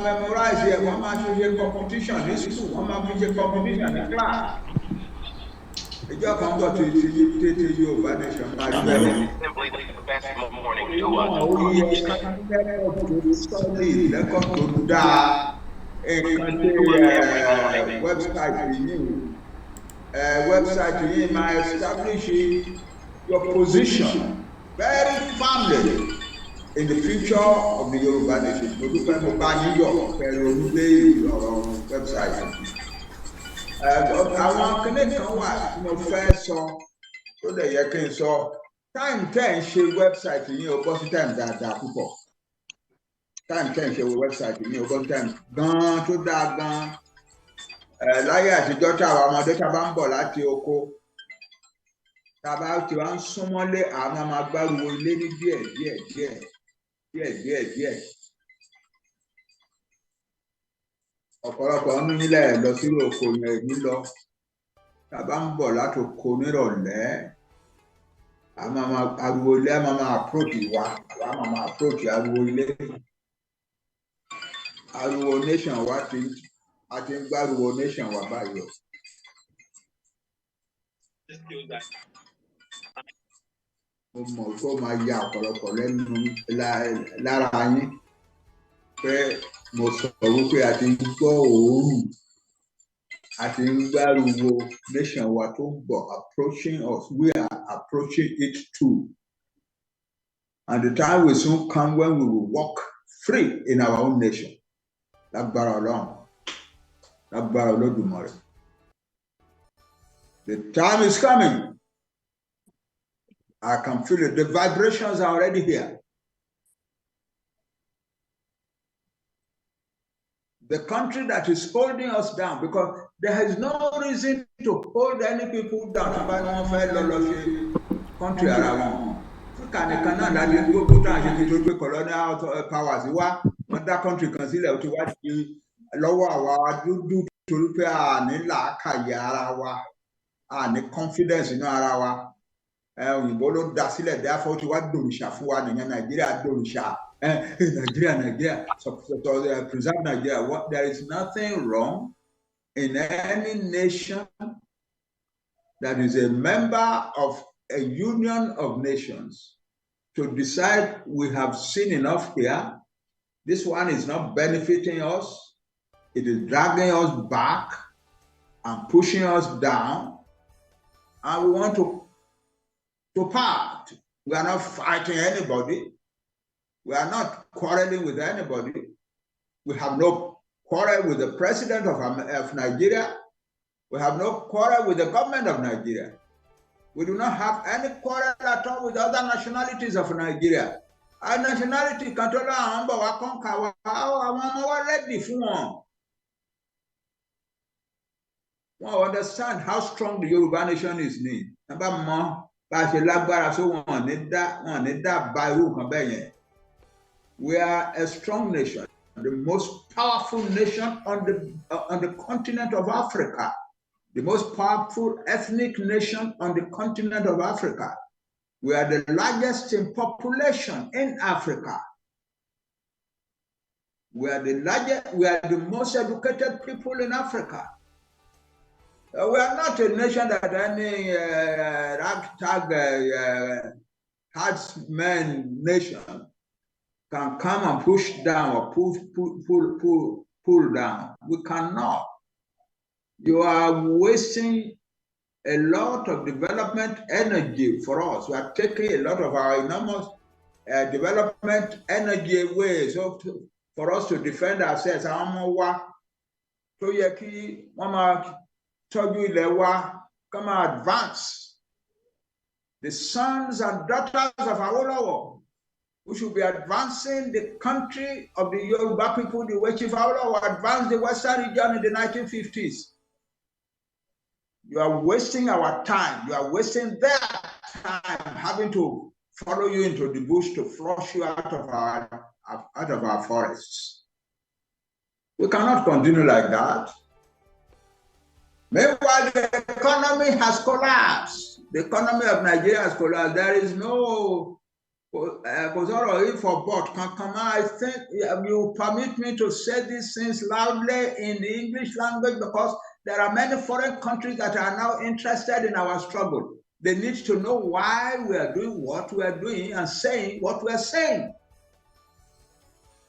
memorize here, one man should competition in school, one man should competition in class. Ìjọ kan bọ̀ tó ti yí tètè Yorùbá nation máa rí bẹ́ẹ̀. Ó yẹ ká lẹ́kọ̀ọ́ tó sọ́ọ̀lì, lẹ́kọ̀ọ́ tó dáa. Nǹkan tí website yìí máa establish your position very firmly in the future of the Yoruba nation. Mo dúpẹ́ mo bá yín yọ̀ pẹ̀lú onílé ọ̀rọ̀ website. Àwọn akíní kan wà tí mo fẹ́ sọ tó dẹ̀ yẹ kí n sọ. Time tẹ́ ń ṣe website yìí ó bọ́ sí time dáadáa púpọ̀. Time tẹ́ ń ṣe website yìí ó bọ́ sí time gan-an tó dáa gan-an. Láyé àtijọ́ tí àwọn ọmọdé tá a bá ń bọ̀ láti oko, tá a bá ti wá ń súnmọ́lé àwọn máa gbárùwò ilé ní díẹ̀. Ọ̀pọ̀lọpọ̀ ń nílẹ̀ lọ sí oko yẹn ní lọ. Tá a bá ń bọ̀ láti oko nírọ̀lẹ́, ariwo ilé a máa approach wa, àwa máa approach ariwo ilé. Ariwo nation wa a ti ń gbárùwò nation wa báyìí. Mo mọ̀ pé ó máa ya ọ̀pọ̀lọpọ̀ lẹ́nu lára yín pé mo sọ wípé a ti ń gbọ́ òórùn, a ti ń gbárùwò nation wa tó ń bọ̀ approaching us. We are approaching it too. And the time will soon come when we will walk free in our own nation. Lágbára Ọlọ́run, lágbára Olódùmarè. The time is coming. I can feel it. The vibrations are already here. The country that is holding us down, because there is no reason to hold any people down. Country around. Colonial powers. That country consider to what Lowo our do to repair and confidence in our òyìnbó ló dá sílẹ̀ therefore tí wá dòrìṣà fún wa nìyẹn Nàìjíríà dòrìṣà Nàìjíríà preserve Nigeria. There is nothing wrong in any nation that is a member of a union of nations to decide we have seen enough here. This one is not benefiting us. It is dragging us back and pushing us down, and we want to part. We are not fighting anybody. We are not quarreling with anybody. We have no quarrel with the president of Nigeria. We have no quarrel with the government of Nigeria. We do not have any quarrel at all with other nationalities of Nigeria. Our nationality control our ready for one. We understand how strong the Yoruba nation is need. We are a strong nation, the most powerful nation on the continent of Africa, the most powerful ethnic nation on the continent of Africa. We are the largest in population in Africa. We are the largest, we are the most educated people in Africa. We are not a nation that any ragtag herdsmen nation can come and push down or pull down. We cannot. You are wasting a lot of development energy for us. We are taking a lot of our enormous development energy away. So for us to defend ourselves, come advance. The sons and daughters of our Lowo, we should be advancing the country of the Yoruba people the way Chief Lowo advanced the Western region in the 1950s. You are wasting our time. You are wasting their time having to follow you into the bush to flush you out of our forests. We cannot continue like that. Meanwhile, the economy has collapsed. The economy of Nigeria has collapsed. There is no if for but I think you permit me to say these things loudly in the English language because there are many foreign countries that are now interested in our struggle. They need to know why we are doing what we are doing and saying what we are saying.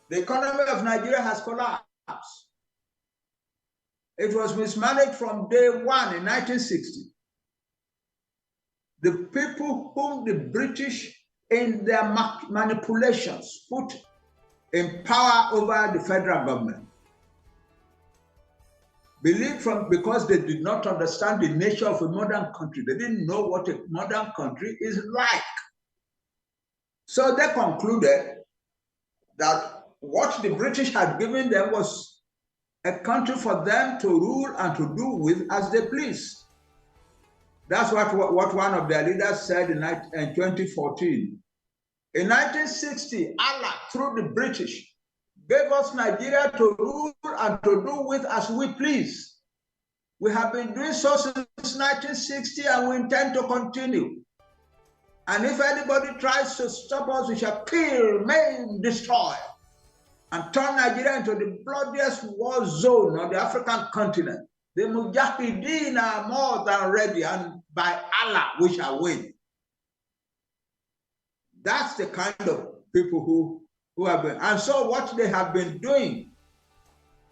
The economy of Nigeria has collapsed. It was mismanaged from day one in 1960. The people whom the British in their manipulations put in power over the federal government because they did not understand the nature of a modern country. They didn't know what a modern country is like. So they concluded that what the British had given them was a country for them to rule and to do with as they please. That's what one of their leaders said in 2014. In 1960, Allah, through the British, gave us Nigeria to rule and to do with as we please. We have been doing so since 1960 and we intend to continue. And if anybody tries to stop us, we shall kill, maim, destroy, and turn Nigeria into the bloodiest war zone on the African continent. The Mujahideen are more than ready, and by Allah, we shall win. That's the kind of people who have been. And so what they have been doing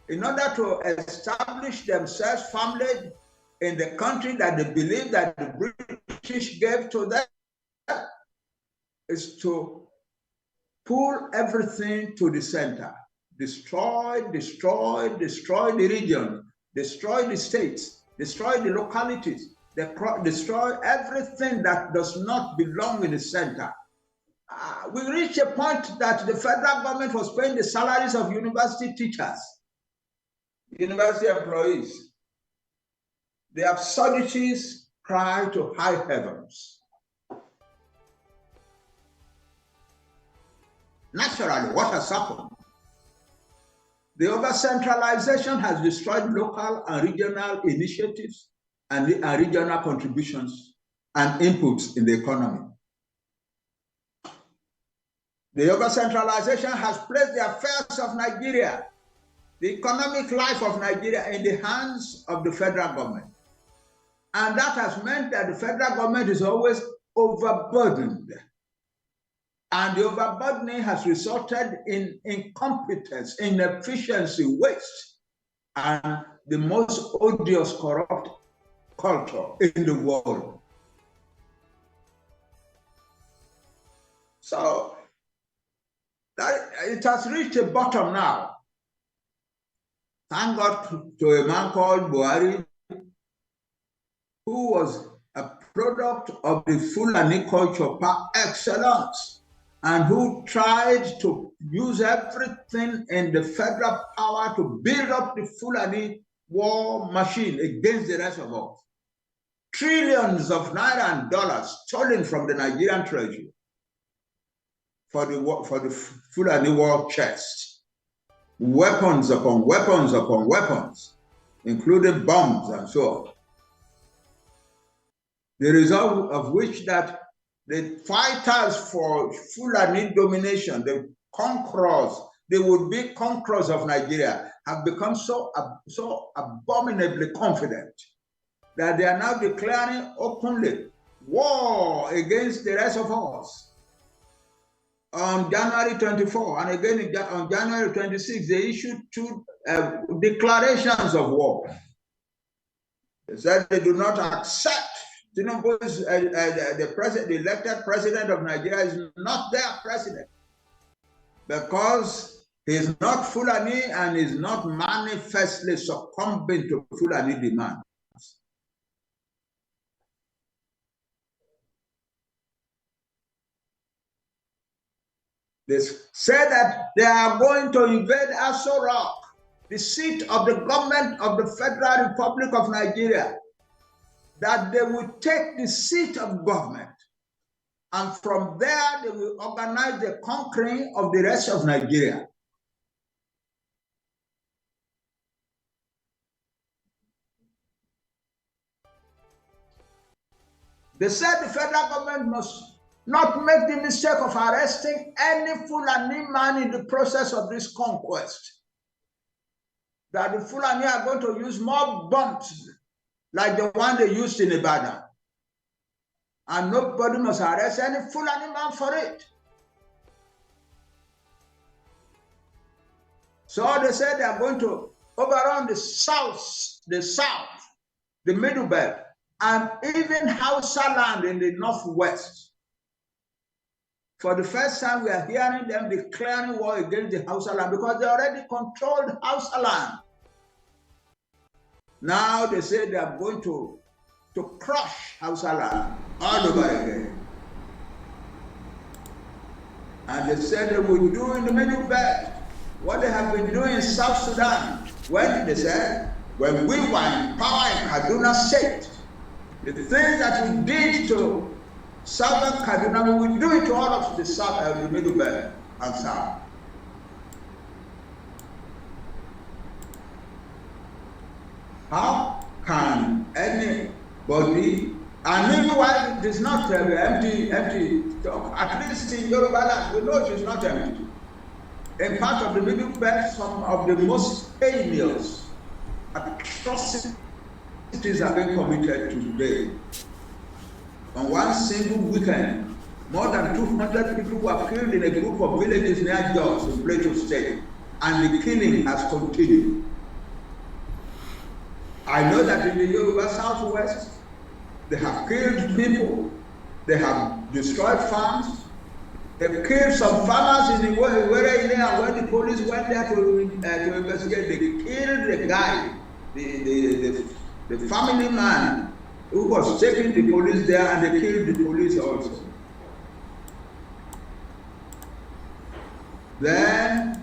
in order to establish themselves firmly in the country that they believe that the British gave to them is to pull everything to the center. Destroy the region, destroy the states, destroy the localities, destroy everything that does not belong in the center. We reached a point that the federal government was paying the salaries of university teachers, university employees. The absurdities cry to high heavens. Naturally, what has happened? The over-centralization has destroyed local and regional initiatives and regional contributions and inputs in the economy. The over-centralization has placed the affairs of Nigeria, the economic life of Nigeria, in the hands of the federal government. And that has meant that the federal government is always overburdened. And the overburdening has resulted in incompetence, inefficiency, waste, and the most odious corrupt culture in the world. So it has reached a bottom now. Thank God to a man called Buhari, who was a product of the Fulani culture par excellence, and who tried to use everything in the federal power to build up the Fulani war machine against the rest of us. Trillions of naira and dollars stolen from the Nigerian treasury for the Fulani war chest. Weapons upon weapons upon weapons, including bombs and so on. The result of which that the fighters for Fulani domination, the conquerors, the would-be conquerors of Nigeria, have become so abominably confident that they are now declaring openly war against the rest of us. On January 24 and again on January 26, they issued two declarations of war. They said they do not accept Tinubu is the elected president of Nigeria is not their president because he is not Fulani and is not manifestly succumbing to Fulani demands. They say that they are going to invade Aso Rock, the seat of the government of the Federal Republic of Nigeria, that they will take the seat of government, and from there they will organize the conquering of the rest of Nigeria. They said the federal government must not make the mistake of arresting any Fulani man in the process of this conquest. That the Fulani are going to use more bombs like the one they used in Ibadan. And nobody must arrest any Fulani man for it. So they said they are going to overrun the south, the Middle Belt, and even Hausa land in the northwest. For the first time, we are hearing them declaring war against the Hausa land because they already controlled Hausa land. Now they say they are going to crush Hausa land all over again. And they said they will do in the Middle Belt what they have been doing in South Sudan. When they said, when we were in power in Kaduna State, the things that we did to Southern Kaduna, we will do it to all of the South, the Middle Belt and South. How can anybody, and meanwhile it is not empty talk, at least in Yoruba land, we know it is not empty. In part of the Middle Belt, some of the most heinous atrocities have been committed today. On one single weekend, more than 200 people were killed in a group of villages near Jos in Plateau State, and the killing has continued. I know that in the Yoruba Southwest, they have killed people, they have destroyed farms, they've killed some farmers in the area, and when the police went there to investigate, they killed the guy, the family man who was taking the police there, and they killed the police also. Then,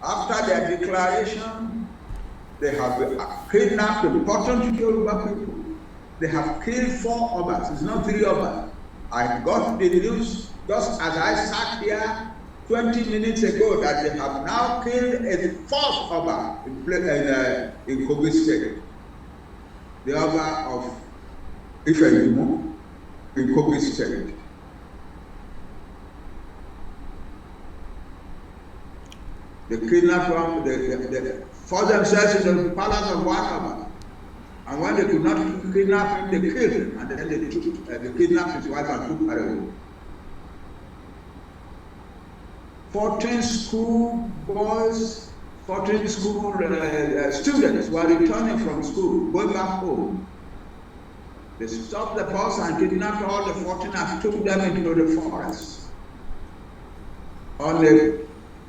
after their declaration, they have kidnapped important Yoruba people. They have killed 4 others. It's not 3 others. I got the news just as I sat here 20 minutes ago that they have now killed a 4th other in Kogi State. The other of Ifeyimo in Kogi State. They kidnapped them, they forced themselves in the palace of Wakaba. And when they could not kidnap him, they killed him. And then they kidnapped his wife and took her away. 14 school boys, 14 school students were returning from school, going back home. They stopped the bus and kidnapped all the 14 and took them into the forest. On the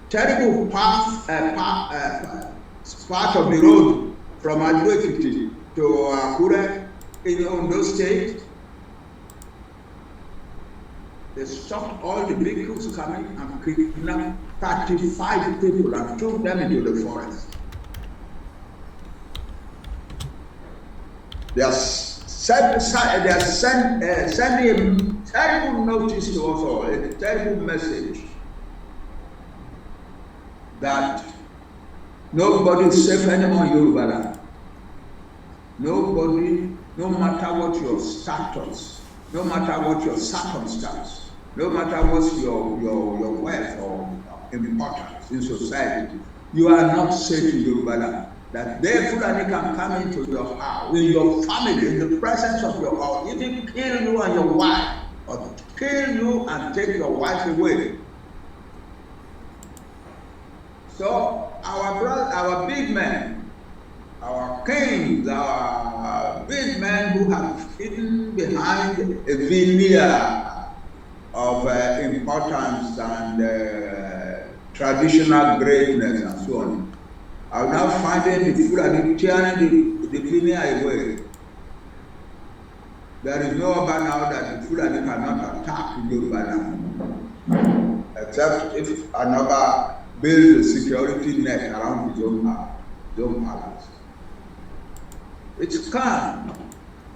terrible part of the road from Iderati to Kuro in Ondo State, they stopped all the vehicles coming and kidnapped 35 people and took them into the forest. They are sending a terrible notice to us all, a terrible message that nobody is safe anymore in Yoruba land. Nobody, no matter what your status, no matter what your circumstance, no matter what's your wealth or importance in society, you are not safe in Yoruba land. That they Fulani can come into your house, in your family, in the presence of your house, even kill you and your wife, or kill you and take your wife away. So our big men, our kings, our big men who have hidden behind a veneer of importance and traditional greatness and so on, are now finding the Fulani tearing the veneer away. There is no over now that the Fulani cannot attack Yoruba land, except if another build a security net around his own palace. It's come,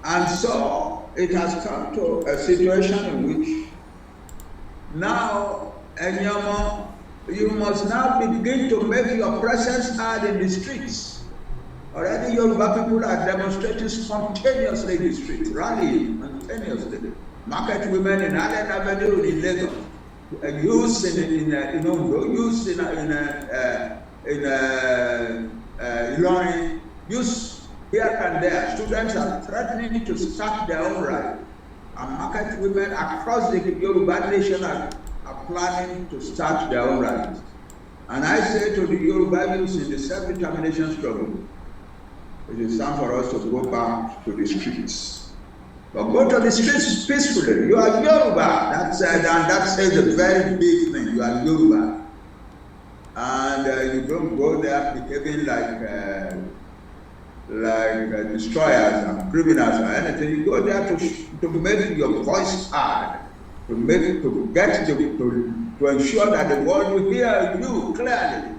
and so it has come to a situation in which now, Enyama, you must now begin to make your presence heard in the streets. Already Yoruba people are demonstrating spontaneously in the streets, rallying spontaneously. market women in Allen Avenue in Lagos, used in Ondo, used in Ilorin, used here and there. Students are threatening to start their own right. And market women across the Yoruba nation are planning to start their own right. And I say to the Yoruba youth in the self-determination struggle, it is time for us to go back to the streets. But go to the streets peacefully. You are Yoruba. That says a very big thing. You are Yoruba. And you don't go there behaving like destroyers and criminals or anything. You go there to make your voice heard, to ensure that the world will hear you clearly.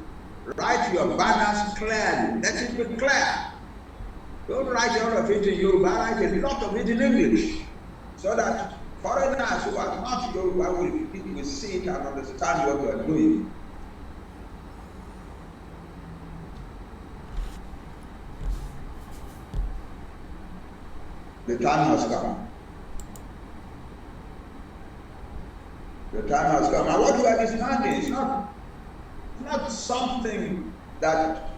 Write your banners clearly. Let it be clear. Don't write all of it in Yoruba, write a lot of it in English, so that foreigners who are not Yoruba will see it and understand what you are doing. The time has come. The time has come. And what we are demanding is not something that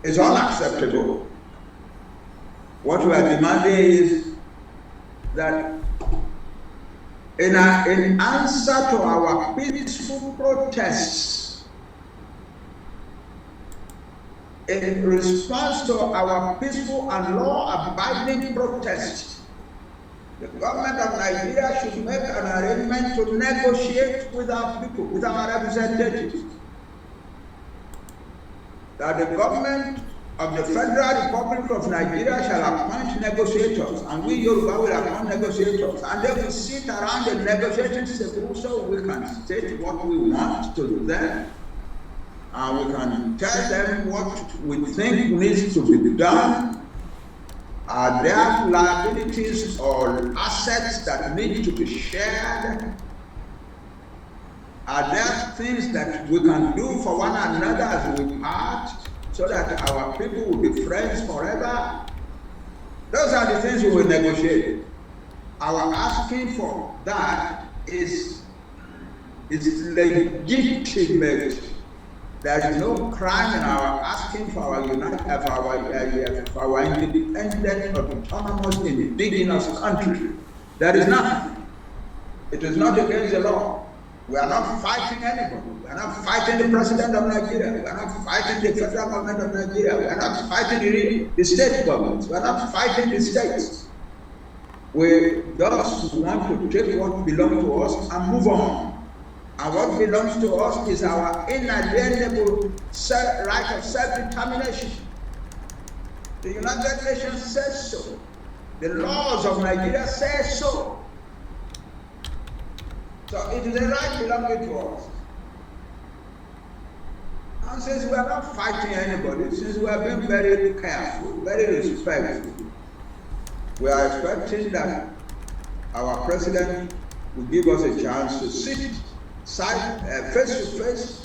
is unacceptable. What we are demanding is that in answer to our peaceful protests, in response to our peaceful and law-abiding protests, the government of Nigeria should make an arrangement to negotiate with our people, with our representatives, that the government of the Federal Republic of Nigeria shall appoint negotiators, and we Yoruba will appoint negotiators, and they will sit around the negotiating table so we can state what we want to them, and we can tell them what we think needs to be done. Are there liabilities or assets that need to be shared? Are there things that we can do for one another as we part, so that our people will be friends forever? Those are the things we will negotiate. Our asking for that is legitimate. There is no crime in our asking for our independent, autonomous, indigenous country. There is nothing. It is not against the law. We are not fighting anybody. We are not fighting the president of Nigeria. We are not fighting the federal government of Nigeria. We are not fighting the state governments. We are not fighting the states. We just want to take what belongs to us and move on. And what belongs to us is our inalienable right of self-determination. The United Nations says so. The laws of Nigeria say so. So it is a right belonging to us. And since we are not fighting anybody, since we are being very careful, very respectful, we are expecting that our president will give us a chance to sit face to face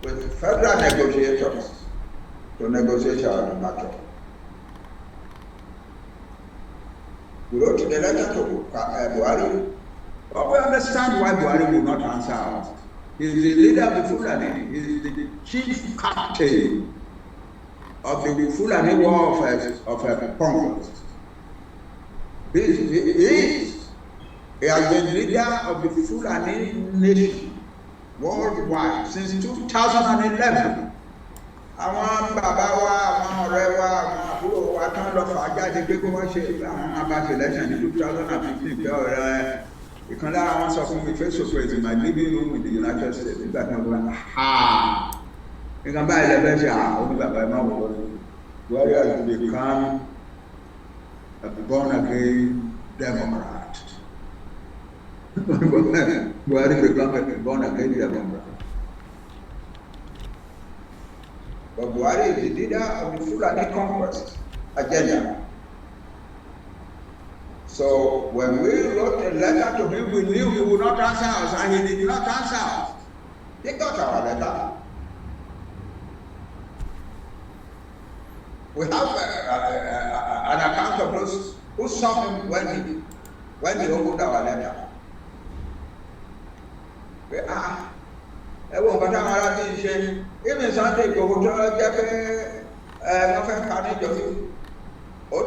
with federal negotiators to negotiate our matter. We wrote the letter to Buhari. But we understand why Buhari will not answer us. He is the leader of the Fulani. He is the chief captain of the Fulani war of conquest. He has been leader of the Fulani nation worldwide since 2011. Àwọn bàbá wa, àwọn ọ̀rẹ́ wa, àwọn àbúrò wa tán lọ fà jáde pé kó wọ́n ṣe àwọn abáṣe election ní 2015 pé ọ̀rẹ́ ìkan lára wọn sọ fún mi face to face in my living room in the United States nígbà tí wọ́n gbà nǹkan báyìí lẹ́fẹ̀ẹ́ ṣe àwọn bàbá ẹ̀ máa wọ̀ lọ́dún. Buhari has become a born-again Democrat. Buhari become a born-again Democrat. But Buhari is the leader of the Fulani conquest agenda. So when we wrote a letter to him, we knew he would not answer us, and he did not answer us. He got our letter. We have an account of those who saw him when when they opened our letter. Even Sunday, go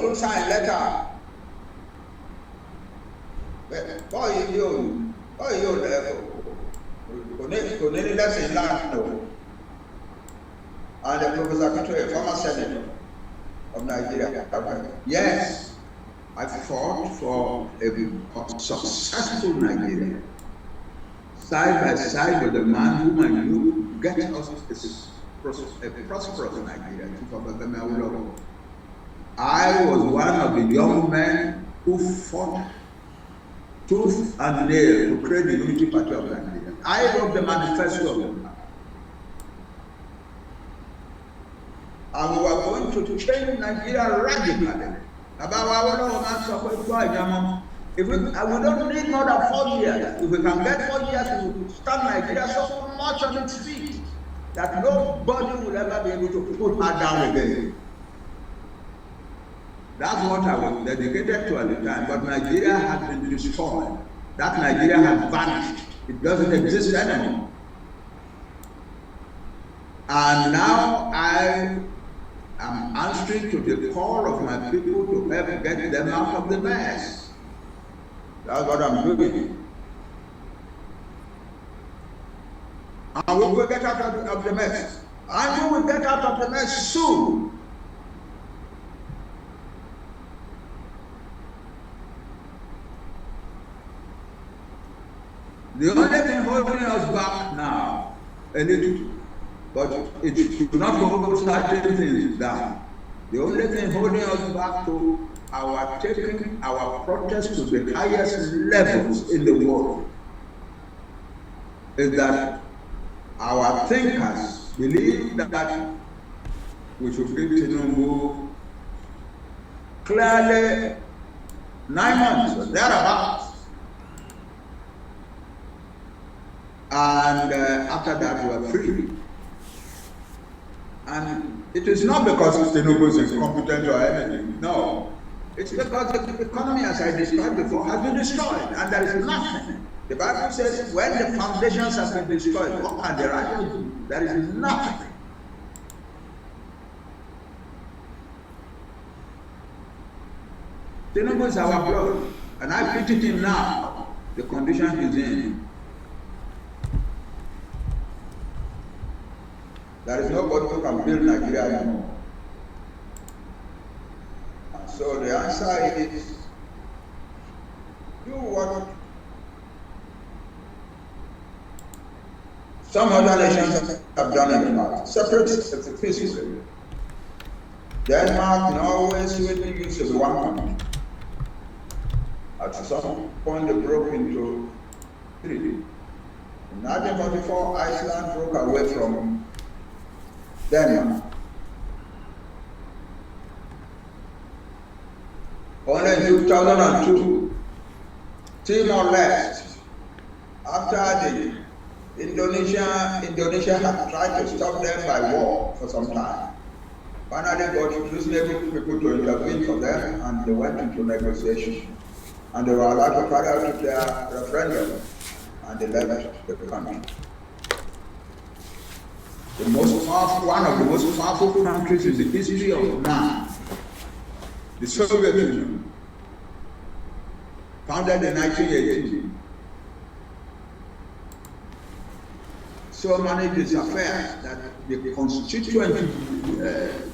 to sign letter. Boy, you, lesson learned, and the Professor Akintoye, former senator of Nigeria. Yes, I fought for a successful Nigeria, side by side with the man whom I knew get us a prosperous Nigeria. I was one of the young men who fought tooth and nail to create the Unity Party of Nigeria. I wrote the manifesto of them. And we were going to change Nigeria radically. If we don't need more than 4 years. If we can get 4 years, we will stand Nigeria so much on its feet that nobody will ever be able to put her down again. That's what I was dedicated to at the time. But Nigeria has been destroyed. That Nigeria has vanished. It doesn't exist anymore. And now I am answering to the call of my people to help get them out of the mess. That's what I'm doing. And we will get out of the mess. And you will get out of the mess soon. The only thing holding us back now, a little, but it should not hold certain things down. The only thing holding us back to our taking our protest to the highest levels in the world is that our thinkers believe that we should give Tinubu clearly 9 months or thereabouts. And after that, we are free. And it is not because Tinubu is incompetent or anything. No. It's because the economy, as I described before, has been destroyed. And there is nothing. The Bible says when the foundations have been destroyed, what can the righteous do? There is nothing. Tinubu is our blood. And I pity him now, the condition he's in. There is nobody who can build Nigeria anymore. And so the answer is, do what some other nations have done in the past. Separate it peacefully. Denmark, Norway, Sweden used to be one country. At some point they broke into three. In 1944, Iceland broke away from Denmark. Only in 2002, Timor-Leste, after the Indonesia had tried to stop them by war for some time. Finally got reasonable people to intervene for them, and they went into negotiation. And they were allowed to carry out their referendum, and they left the country. The most powerful, one of the most powerful countries in the history of man, the Soviet Union, founded in 1918, so managed its affairs that the constituent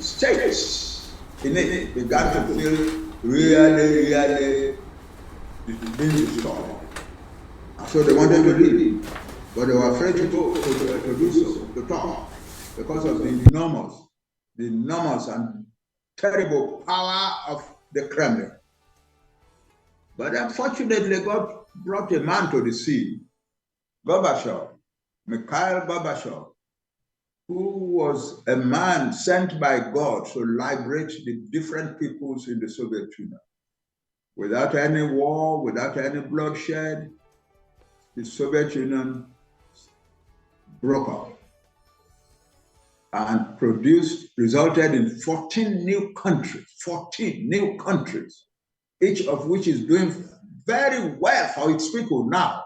states in it began to feel really being destroyed. So they wanted to leave, but they were afraid to go to do so, to talk, because of the enormous and terrible power of the Kremlin. But unfortunately, God brought a man to the scene, Mikhail Gorbachev, who was a man sent by God to liberate the different peoples in the Soviet Union. Without any war, without any bloodshed, the Soviet Union broke up and resulted in 14 new countries, each of which is doing very well for its people now.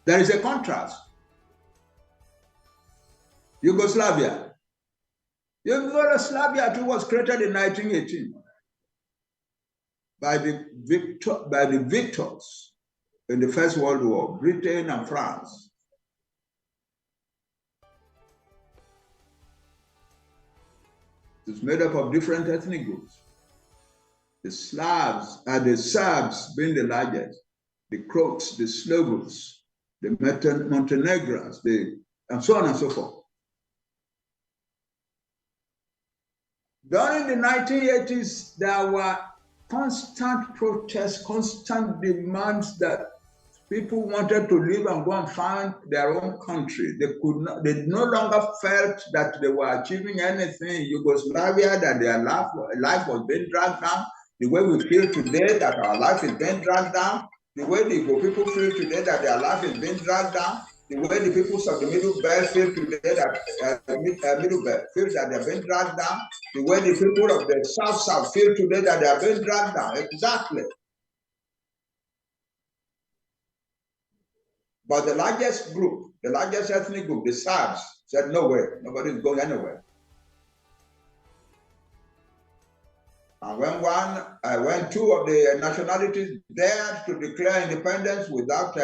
There is a contrast. Yugoslavia. Yugoslavia too was created in 1918 by the victors in the First World War, Britain and France. It's made up of different ethnic groups. The Slavs and the Serbs being the largest, the Croats, the Slovaks, the Montenegrins, and so on and so forth. During the 1980s, there were constant protests, constant demands that people wanted to live and go and find their own country. They no longer felt that they were achieving anything in Yugoslavia, that their life was being dragged down, the way we feel today that our life is being dragged down, the way the Igbo people feel today that their life is being dragged down, the way the people of the Middle Belt feel today that Middle Belt feels that they're being dragged down, the way the people of the South feel today that they are being dragged down. Exactly. But the largest group, the largest ethnic group, the Serbs, said no way, nobody's going anywhere. And when two of the nationalities dared to declare independence without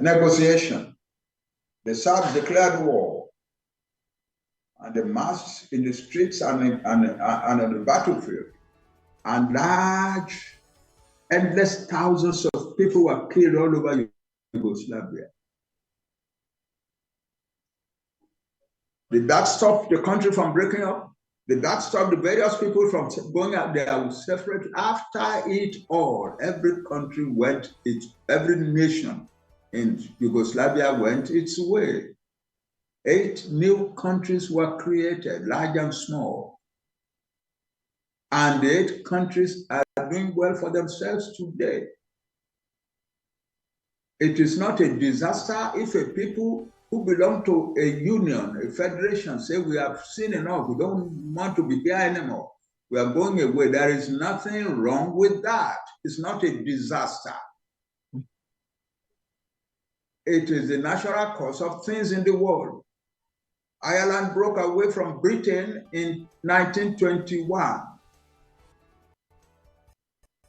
negotiation, the Serbs declared war, and the mass in the streets and on the battlefield, and large, endless thousands of people were killed all over Yugoslavia. Did that stop the country from breaking up? Did that stop the various people from going out there separate? After it all, every country went every nation in Yugoslavia went its way. 8 new countries were created, large and small. And the 8 countries are doing well for themselves today. It is not a disaster if a people who belong to a union, a federation, say we have seen enough, we don't want to be here anymore, we are going away. There is nothing wrong with that. It's not a disaster. It is the natural course of things in the world. Ireland broke away from Britain in 1921.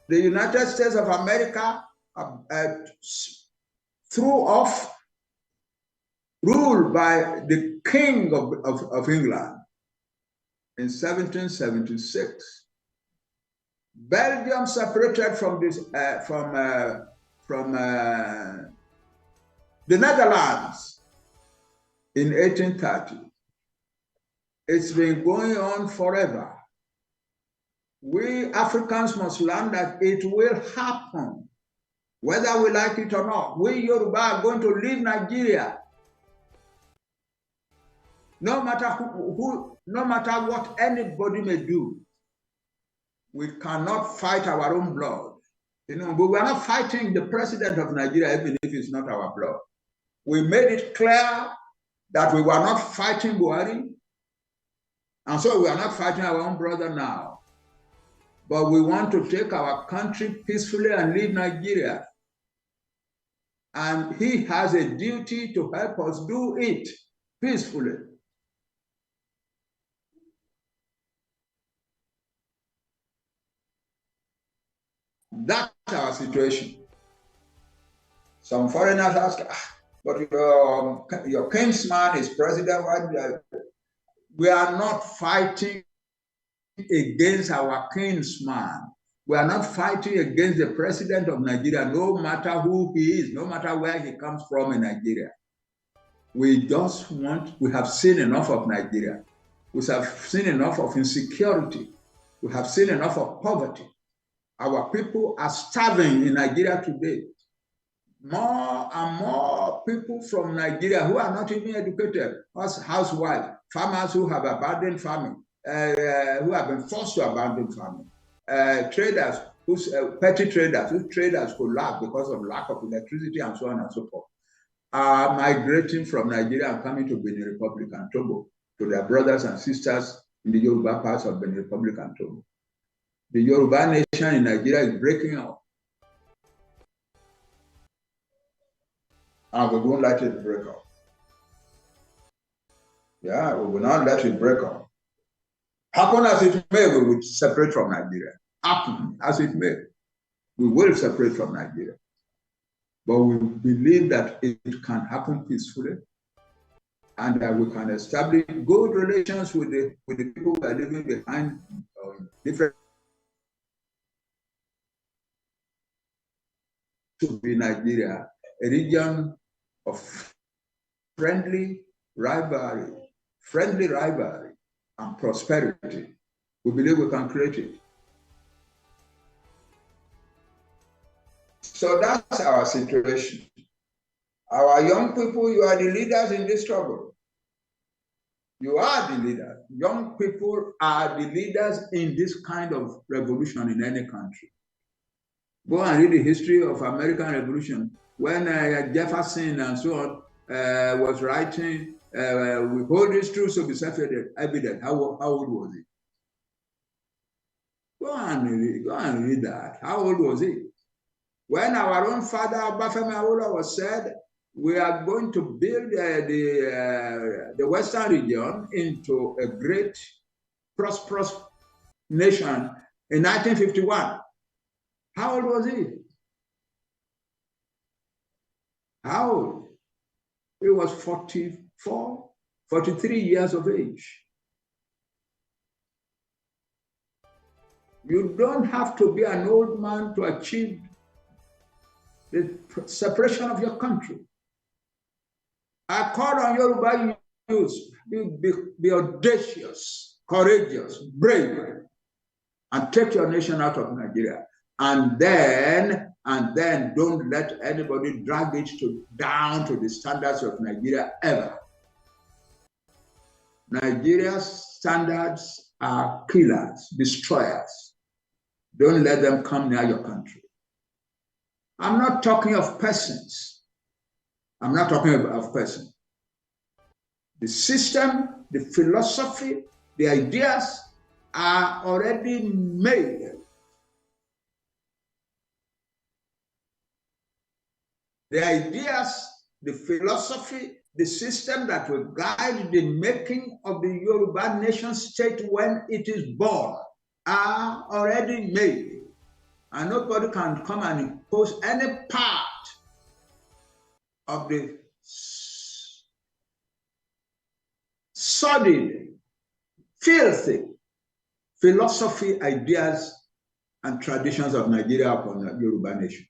The United States of America threw off rule by the King of England in 1776. Belgium separated from the Netherlands in 1830. It's been going on forever. We Africans must learn that it will happen, whether we like it or not. We Yoruba are going to leave Nigeria. No matter no matter what anybody may do, we cannot fight our own blood. You know, but we are not fighting the president of Nigeria, even if it's not our blood. We made it clear that we were not fighting Buhari, and so we are not fighting our own brother now. But we want to take our country peacefully and leave Nigeria. And he has a duty to help us do it peacefully. That's our situation. Some foreigners ask, but your kinsman is president. We are not fighting against our kinsman. We are not fighting against the president of Nigeria, no matter who he is, no matter where he comes from in Nigeria. We have seen enough of Nigeria. We have seen enough of insecurity. We have seen enough of poverty. Our people are starving in Nigeria today. More and more people from Nigeria who are not even educated, housewives, farmers who have abandoned farming, who have been forced to abandon farming, traders, petty traders, whose traders collapsed because of lack of electricity and so on and so forth. are migrating from Nigeria and coming to Benin Republic and Togo, to their brothers and sisters in the Yoruba parts of Benin Republic and Togo. The Yoruba nation in Nigeria is breaking up. And we won't let it break up. Yeah, we will not let it break up. Happen as it may, we will separate from Nigeria. Happen as it may, we will separate from Nigeria. But we believe that it can happen peacefully, and that we can establish good relations with the people who are living behind different. To be Nigeria, a region of friendly rivalry, and prosperity. We believe we can create it. So that's our situation. Our young people, you are the leaders in this struggle. You are the leaders. Young people are the leaders in this kind of revolution in any country. Go and read the history of American Revolution. When Jefferson and so on was writing, we hold this truth to be self-evident. How old was he? Go and read that. How old was he? When our own father, Obafemi Awolowo, said, we are going to build the Western region into a great, prosperous nation in 1951. How old was he? How old? He was 44, 43 years of age. You don't have to be an old man to achieve the separation of your country. I call on Yoruba youth, be audacious, courageous, brave, and take your nation out of Nigeria. And then don't let anybody drag it down to the standards of Nigeria ever. Nigeria's standards are killers, destroyers. Don't let them come near your country. I'm not talking of persons. I'm not talking of persons. The system, the philosophy, the ideas are already made. The ideas, the philosophy, the system that will guide the making of the Yoruba nation state when it is born are already made. And nobody can come and impose any part of the sordid, filthy philosophy, ideas, and traditions of Nigeria upon the Yoruba nation.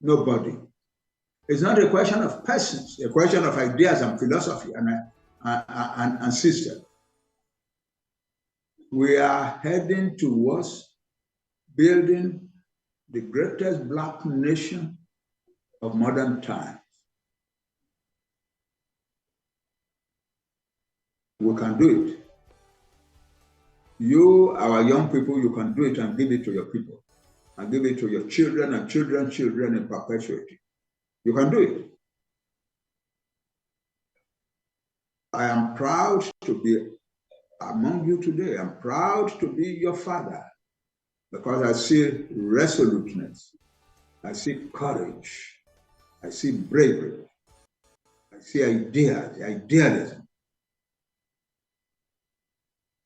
Nobody. It's not a question of persons, a question of ideas and philosophy and system. We are heading towards building the greatest Black nation of modern times. We can do it. You, our young people, you can do it and give it to your people, and give it to your children and children's children in perpetuity. You can do it. I am proud to be among you today. I'm proud to be your father, because I see resoluteness, I see courage, I see bravery, I see ideas, idealism.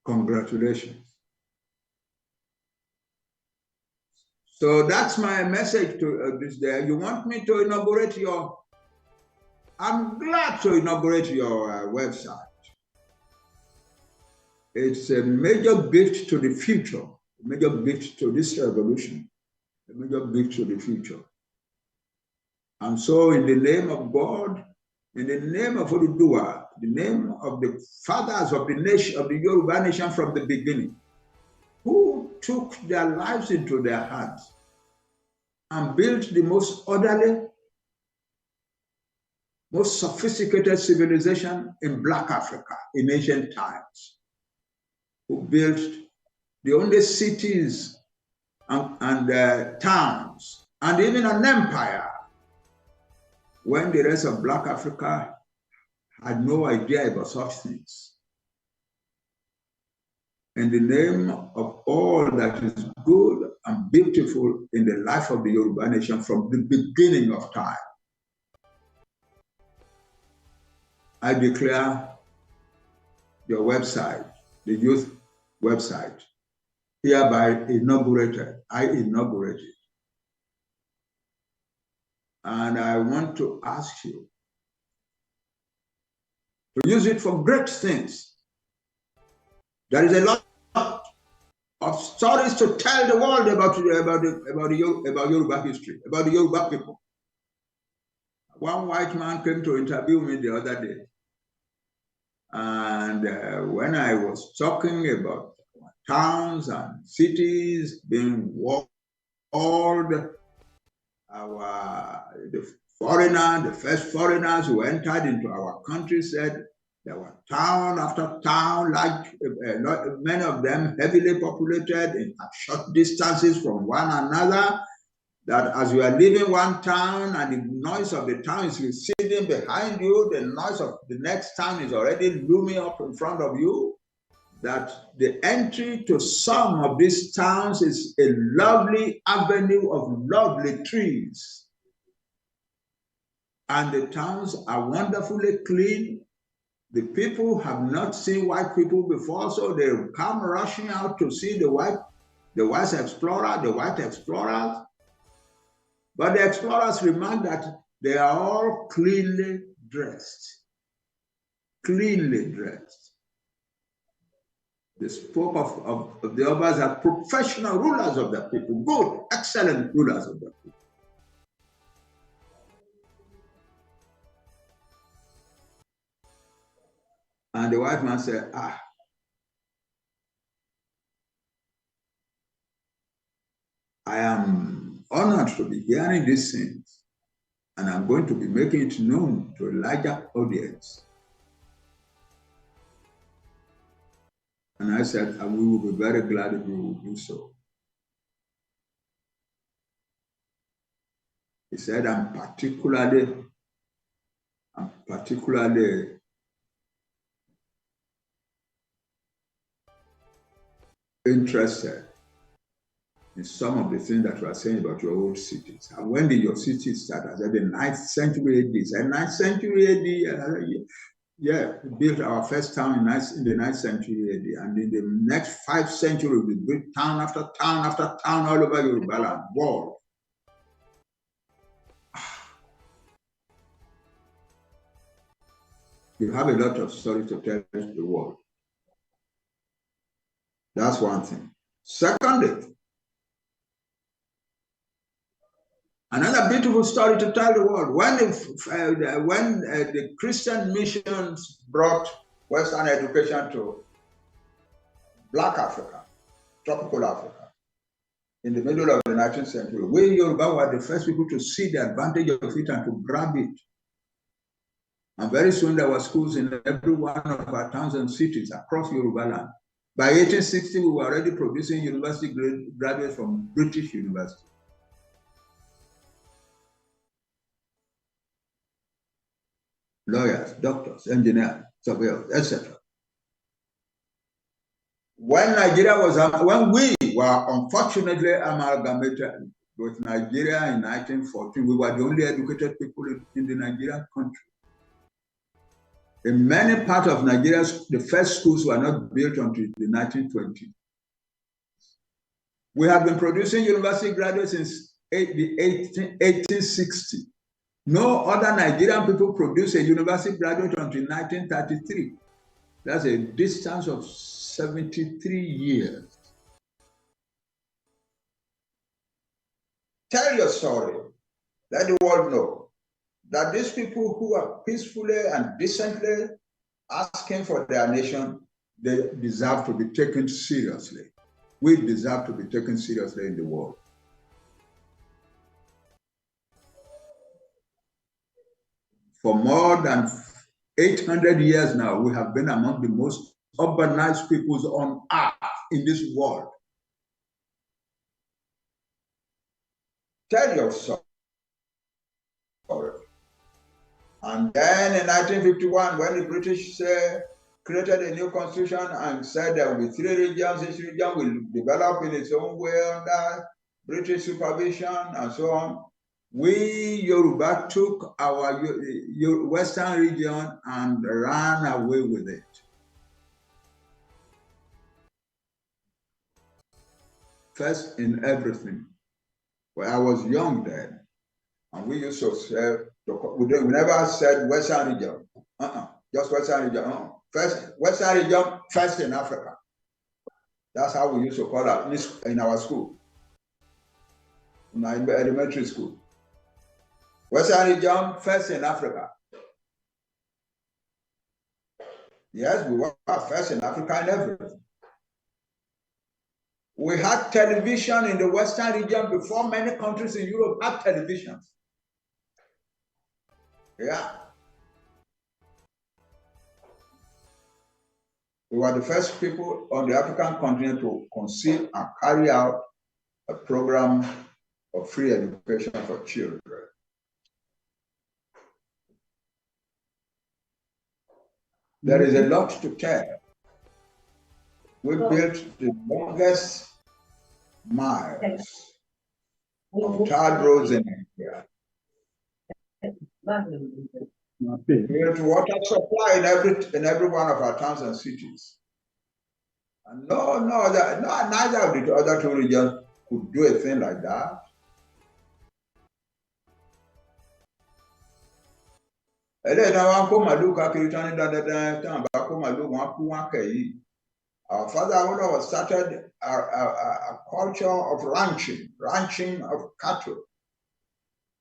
Congratulations. So that's my message to this day. You want me to inaugurate your, I'm glad to inaugurate your website. It's a major gift to the future, a major gift to this revolution, a major gift to the future. And so in the name of God, in the name of Oduduwa, the name of the fathers of the nation, of the Yoruba nation from the beginning, who took their lives into their hands and built the most orderly, most sophisticated civilization in Black Africa in ancient times, who built the only cities and towns, and even an empire when the rest of Black Africa had no idea about such things. In the name of all that is good and beautiful in the life of the Yoruba nation from the beginning of time, I declare your website, the youth website, hereby inaugurated. I inaugurate it. And I want to ask you to use it for great things. There is a lot of stories to tell the world about Yoruba history, about the Yoruba people. One white man came to interview me the other day. And when I was talking about towns and cities being walled, the first foreigners who entered into our country said there were town after town, like many of them heavily populated in short distances from one another, that as you are leaving one town and the noise of the town is receding behind you, the noise of the next town is already looming up in front of you, that the entry to some of these towns is a lovely avenue of lovely trees. And the towns are wonderfully clean. The people have not seen white people before, so they come rushing out to see the white explorer, the white explorers. But the explorers remark that they are all cleanly dressed. Cleanly dressed. They spoke of the others as professional rulers of the people, good, excellent rulers of the people. And the white man said, I am honored to be hearing these things, and I'm going to be making it known to a larger audience. And I said, and we will be very glad if you will do so. He said, I'm particularly interested in some of the things that you are saying about your old cities. And when did your city start? I said the 9th century AD. And 9th century AD, yeah, we built our first town in the 9th century AD. And in the next 5 centuries, we built town after town after town all over Yoruba land, world. You have a lot of stories to tell the world. That's one thing. Secondly, another beautiful story to tell the world. When the Christian missions brought Western education to Black Africa, tropical Africa, in the middle of the 19th century, we Yoruba were the first people to see the advantage of it and to grab it. And very soon there were schools in every one of our towns and cities across Yoruba land. By 1860, we were already producing university graduates from British universities. Lawyers, doctors, engineers, surveyors, etc. When we were unfortunately amalgamated with Nigeria in 1914, we were the only educated people in the Nigerian country. In many parts of Nigeria, the first schools were not built until the 1920s. We have been producing university graduates since the 1860. No other Nigerian people produced a university graduate until 1933. That's a distance of 73 years. Tell your story. Let the world know that these people who are peacefully and decently asking for their nation, they deserve to be taken seriously. We deserve to be taken seriously in the world. For more than 800 years now, we have been among the most urbanized peoples on earth in this world. Tell your story. And then in 1951, when the British created a new constitution and said there will be 3 regions, each region will develop in its own way under British supervision and so on, we Yoruba took our Western region and ran away with it. First in everything. Well, I was young then, and we used to say, we never said Western region. Just Western region. First, Western region, first in Africa. That's how we used to call it in our school, in my elementary school. Western region, first in Africa. Yes, we were first in Africa in everything. We had television in the Western region before many countries in Europe had televisions. Yeah. We were the first people on the African continent to conceive and carry out a program of free education for children. There is a lot to tell. We built the longest miles of tarred roads in India. We built water supply in every one of our towns and cities. And neither of the other 2 regions could do a thing like that. Our father was started a culture of ranching of cattle.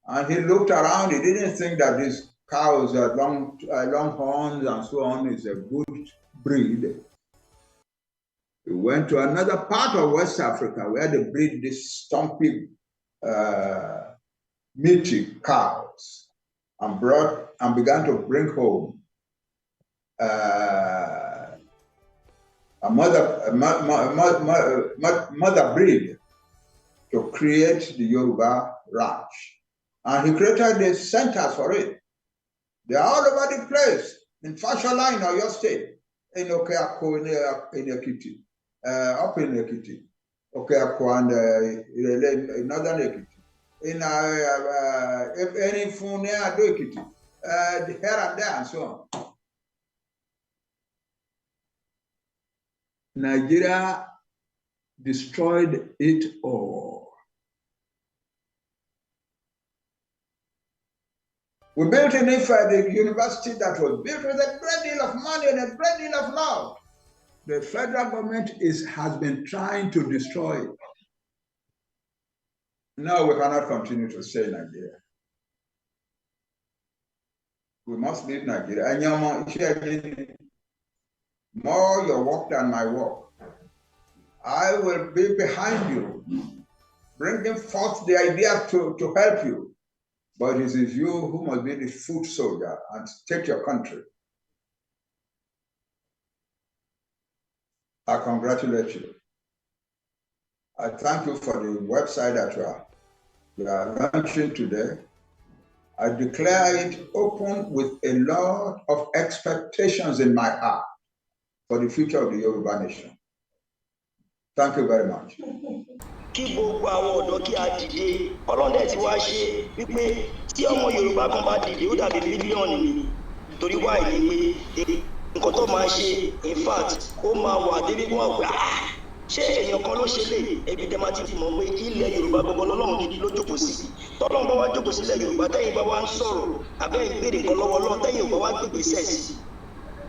And he looked around, he didn't think that these cows are long horns and so on is a good breed. He went to another part of West Africa where they breed these stumpy, meaty cows and began to bring home a mother breed to create the Yoruba ranch. And he created the centers for it. They are all over the place. In Fashola in Oyo State, in Okeako in Ekiti, up in Ekiti, Okeako and in Northern Ekiti, in any Funia do Ekiti, here and there and so on. Nigeria destroyed it all. We built in Ife the university that was built with a great deal of money and a great deal of love. The federal government has been trying to destroy it. No, we cannot continue to stay in Nigeria. We must leave Nigeria. And more your work than my work. I will be behind you, bringing forth the idea to help you. But it is you who must be the foot soldier and take your country. I congratulate you. I thank you for the website that you are launching today. I declare it open with a lot of expectations in my heart for the future of the Yoruba nation. Thank you very much. Kí gbogbo àwọn ọ̀dọ́ kí a dìde ọlọ́dẹ tí wàá ṣe wípé tí ọmọ Yorùbá kan bá dìde ó dàbí mílíọ̀nù ni torí wá ìní pé nǹkan tó máa ṣe in fact ó máa wà débi wọn pé ṣé èèyàn kan ló ṣe lè ebi tẹ́ máa ti mọ̀ pé ilẹ̀ Yorùbá gbogbo lọ́lọ́run gidi ló jókòó sí tọ́lọ́run bá wá jókòó sílẹ̀ Yorùbá tẹ́yìn bá wá ń sọ̀rọ̀ àbẹ́yìn gbèrè kan lọ́wọ́ Ọlọ́run tẹ́yìn ò bá wá gbègbè sẹ́ẹ̀sì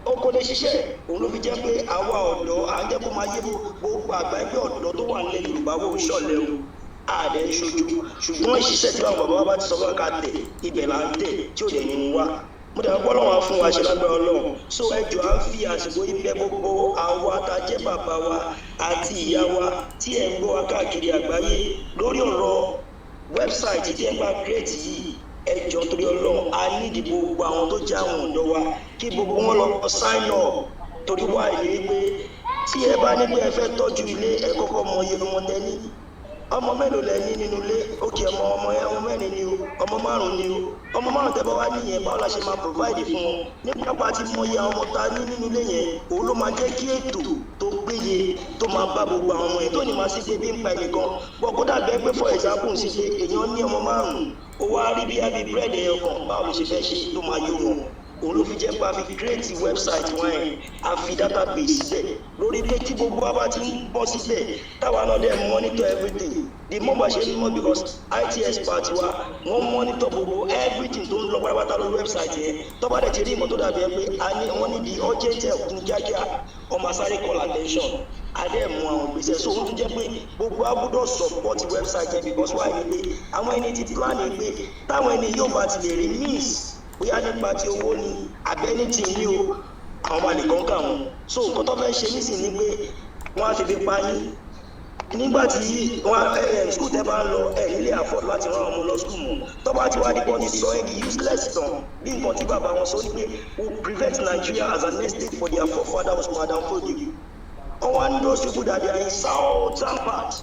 oko lè ṣiṣẹ́ òun ló fi jẹ́ pé àwa ọ̀dọ́ à ń jẹ́ kó máa yé gbogbo àgbà ẹgbẹ́ ọ̀dọ́ tó wà nílẹ̀ Yorùbá wò ṣọ̀lẹ̀ o àdé ń ṣojú ṣùgbọ́n ìṣiṣẹ́ tí àwọn bàbá bá ti sọ fún ká tẹ̀ ibẹ̀ là ń tẹ̀ tí ò dẹ̀ ní wá mo dẹ̀ gbọ́ lọ́wọ́ fún wa ṣe lágbára Ọlọ́run so ẹjọ́ à ń fi àsìkò ibẹ̀ gbogbo àwa tá a jẹ́ bàbá wa àti ìyá wa tí ẹ̀ ń gbọ́ wa káàkiri àgbáyé lórí ọ̀rọ̀ wẹ́bsáìtì tí ẹ̀ ń gbà kírètì yìí ẹjọ́ torí Ọlọ́run a nídìí gbogbo àwọn tó jẹ́ àwọn ọ̀dọ́ wa kí gbogbo wọn lọ sign up torí wá ìlérí pé tí ẹ bá ní pé ẹ fẹ́ tọ́jú ilé ẹ kọ́kọ́ mọ iye wọn tẹ́ni ọmọ mélòó lẹ ní nínú ilé òkè ọmọ mẹ́rin ni o ọmọ márùn ni o ọmọ márùn tẹ́ bá wá nìyẹn báwo la ṣe máa provide fún wọn nípa pa ti mọ iye àwọn ọmọ ta ní nínú ilé yẹn òun ló máa jẹ́ kí ètò tó péye tó máa bá gbogbo àwọn ọmọ yẹn tó ní máa sí pé bí ń pa ẹnìkan bọ́ kó dàbẹ́ pé for example sí pé èèyàn ní ọmọ márùn ó wá rí bí abí búrẹ́dì ẹyọ kan báwo ló ṣe fẹ́ ṣe tó máa yó wọn òun ló fi jẹ́ pé a fi create website wọn yẹn a fi database síbẹ̀ lórí pé tí gbogbo wa bá ti ń bọ́ síbẹ̀ táwa náà dẹ̀ monitor everything the more bá ṣe ń mọ̀ because IT expert wa wọ́n monitor gbogbo everything tó ń lọ pátápátá lórí website yẹn tó bá dẹ̀ ti rí ìmọ̀ tó dàbí ẹ pé wọ́n ní the urgent help ní kíákíá ọmọ sáré call attention adé mú àwọn gbèsè so ó tún jẹ́ pé gbogbo a gbọ́dọ̀ support website yẹn because why ni pé àwọn ẹni ti plan ni pé táwọn ẹni yóò bá ti lè rí means bóyá nípa ti owó ni abẹ́ni ti ní o àwọn máa lè kọ́ńkà wọn so nǹkan tó fẹ́ ṣe nísìnyí ni pé wọ́n á fi fi pa yín nígbà tí wọ́n school tẹ́ bá ń lọ nílé afford láti rán ọmọ lọ school mọ́ tó bá ti wá dípọ̀ ní sọ ẹ́ useless tán bí nǹkan tí bàbá wọn sọ ní pé will prevent Nigeria as an estate for their forefathers Madam Fodio and those people that they are in southern part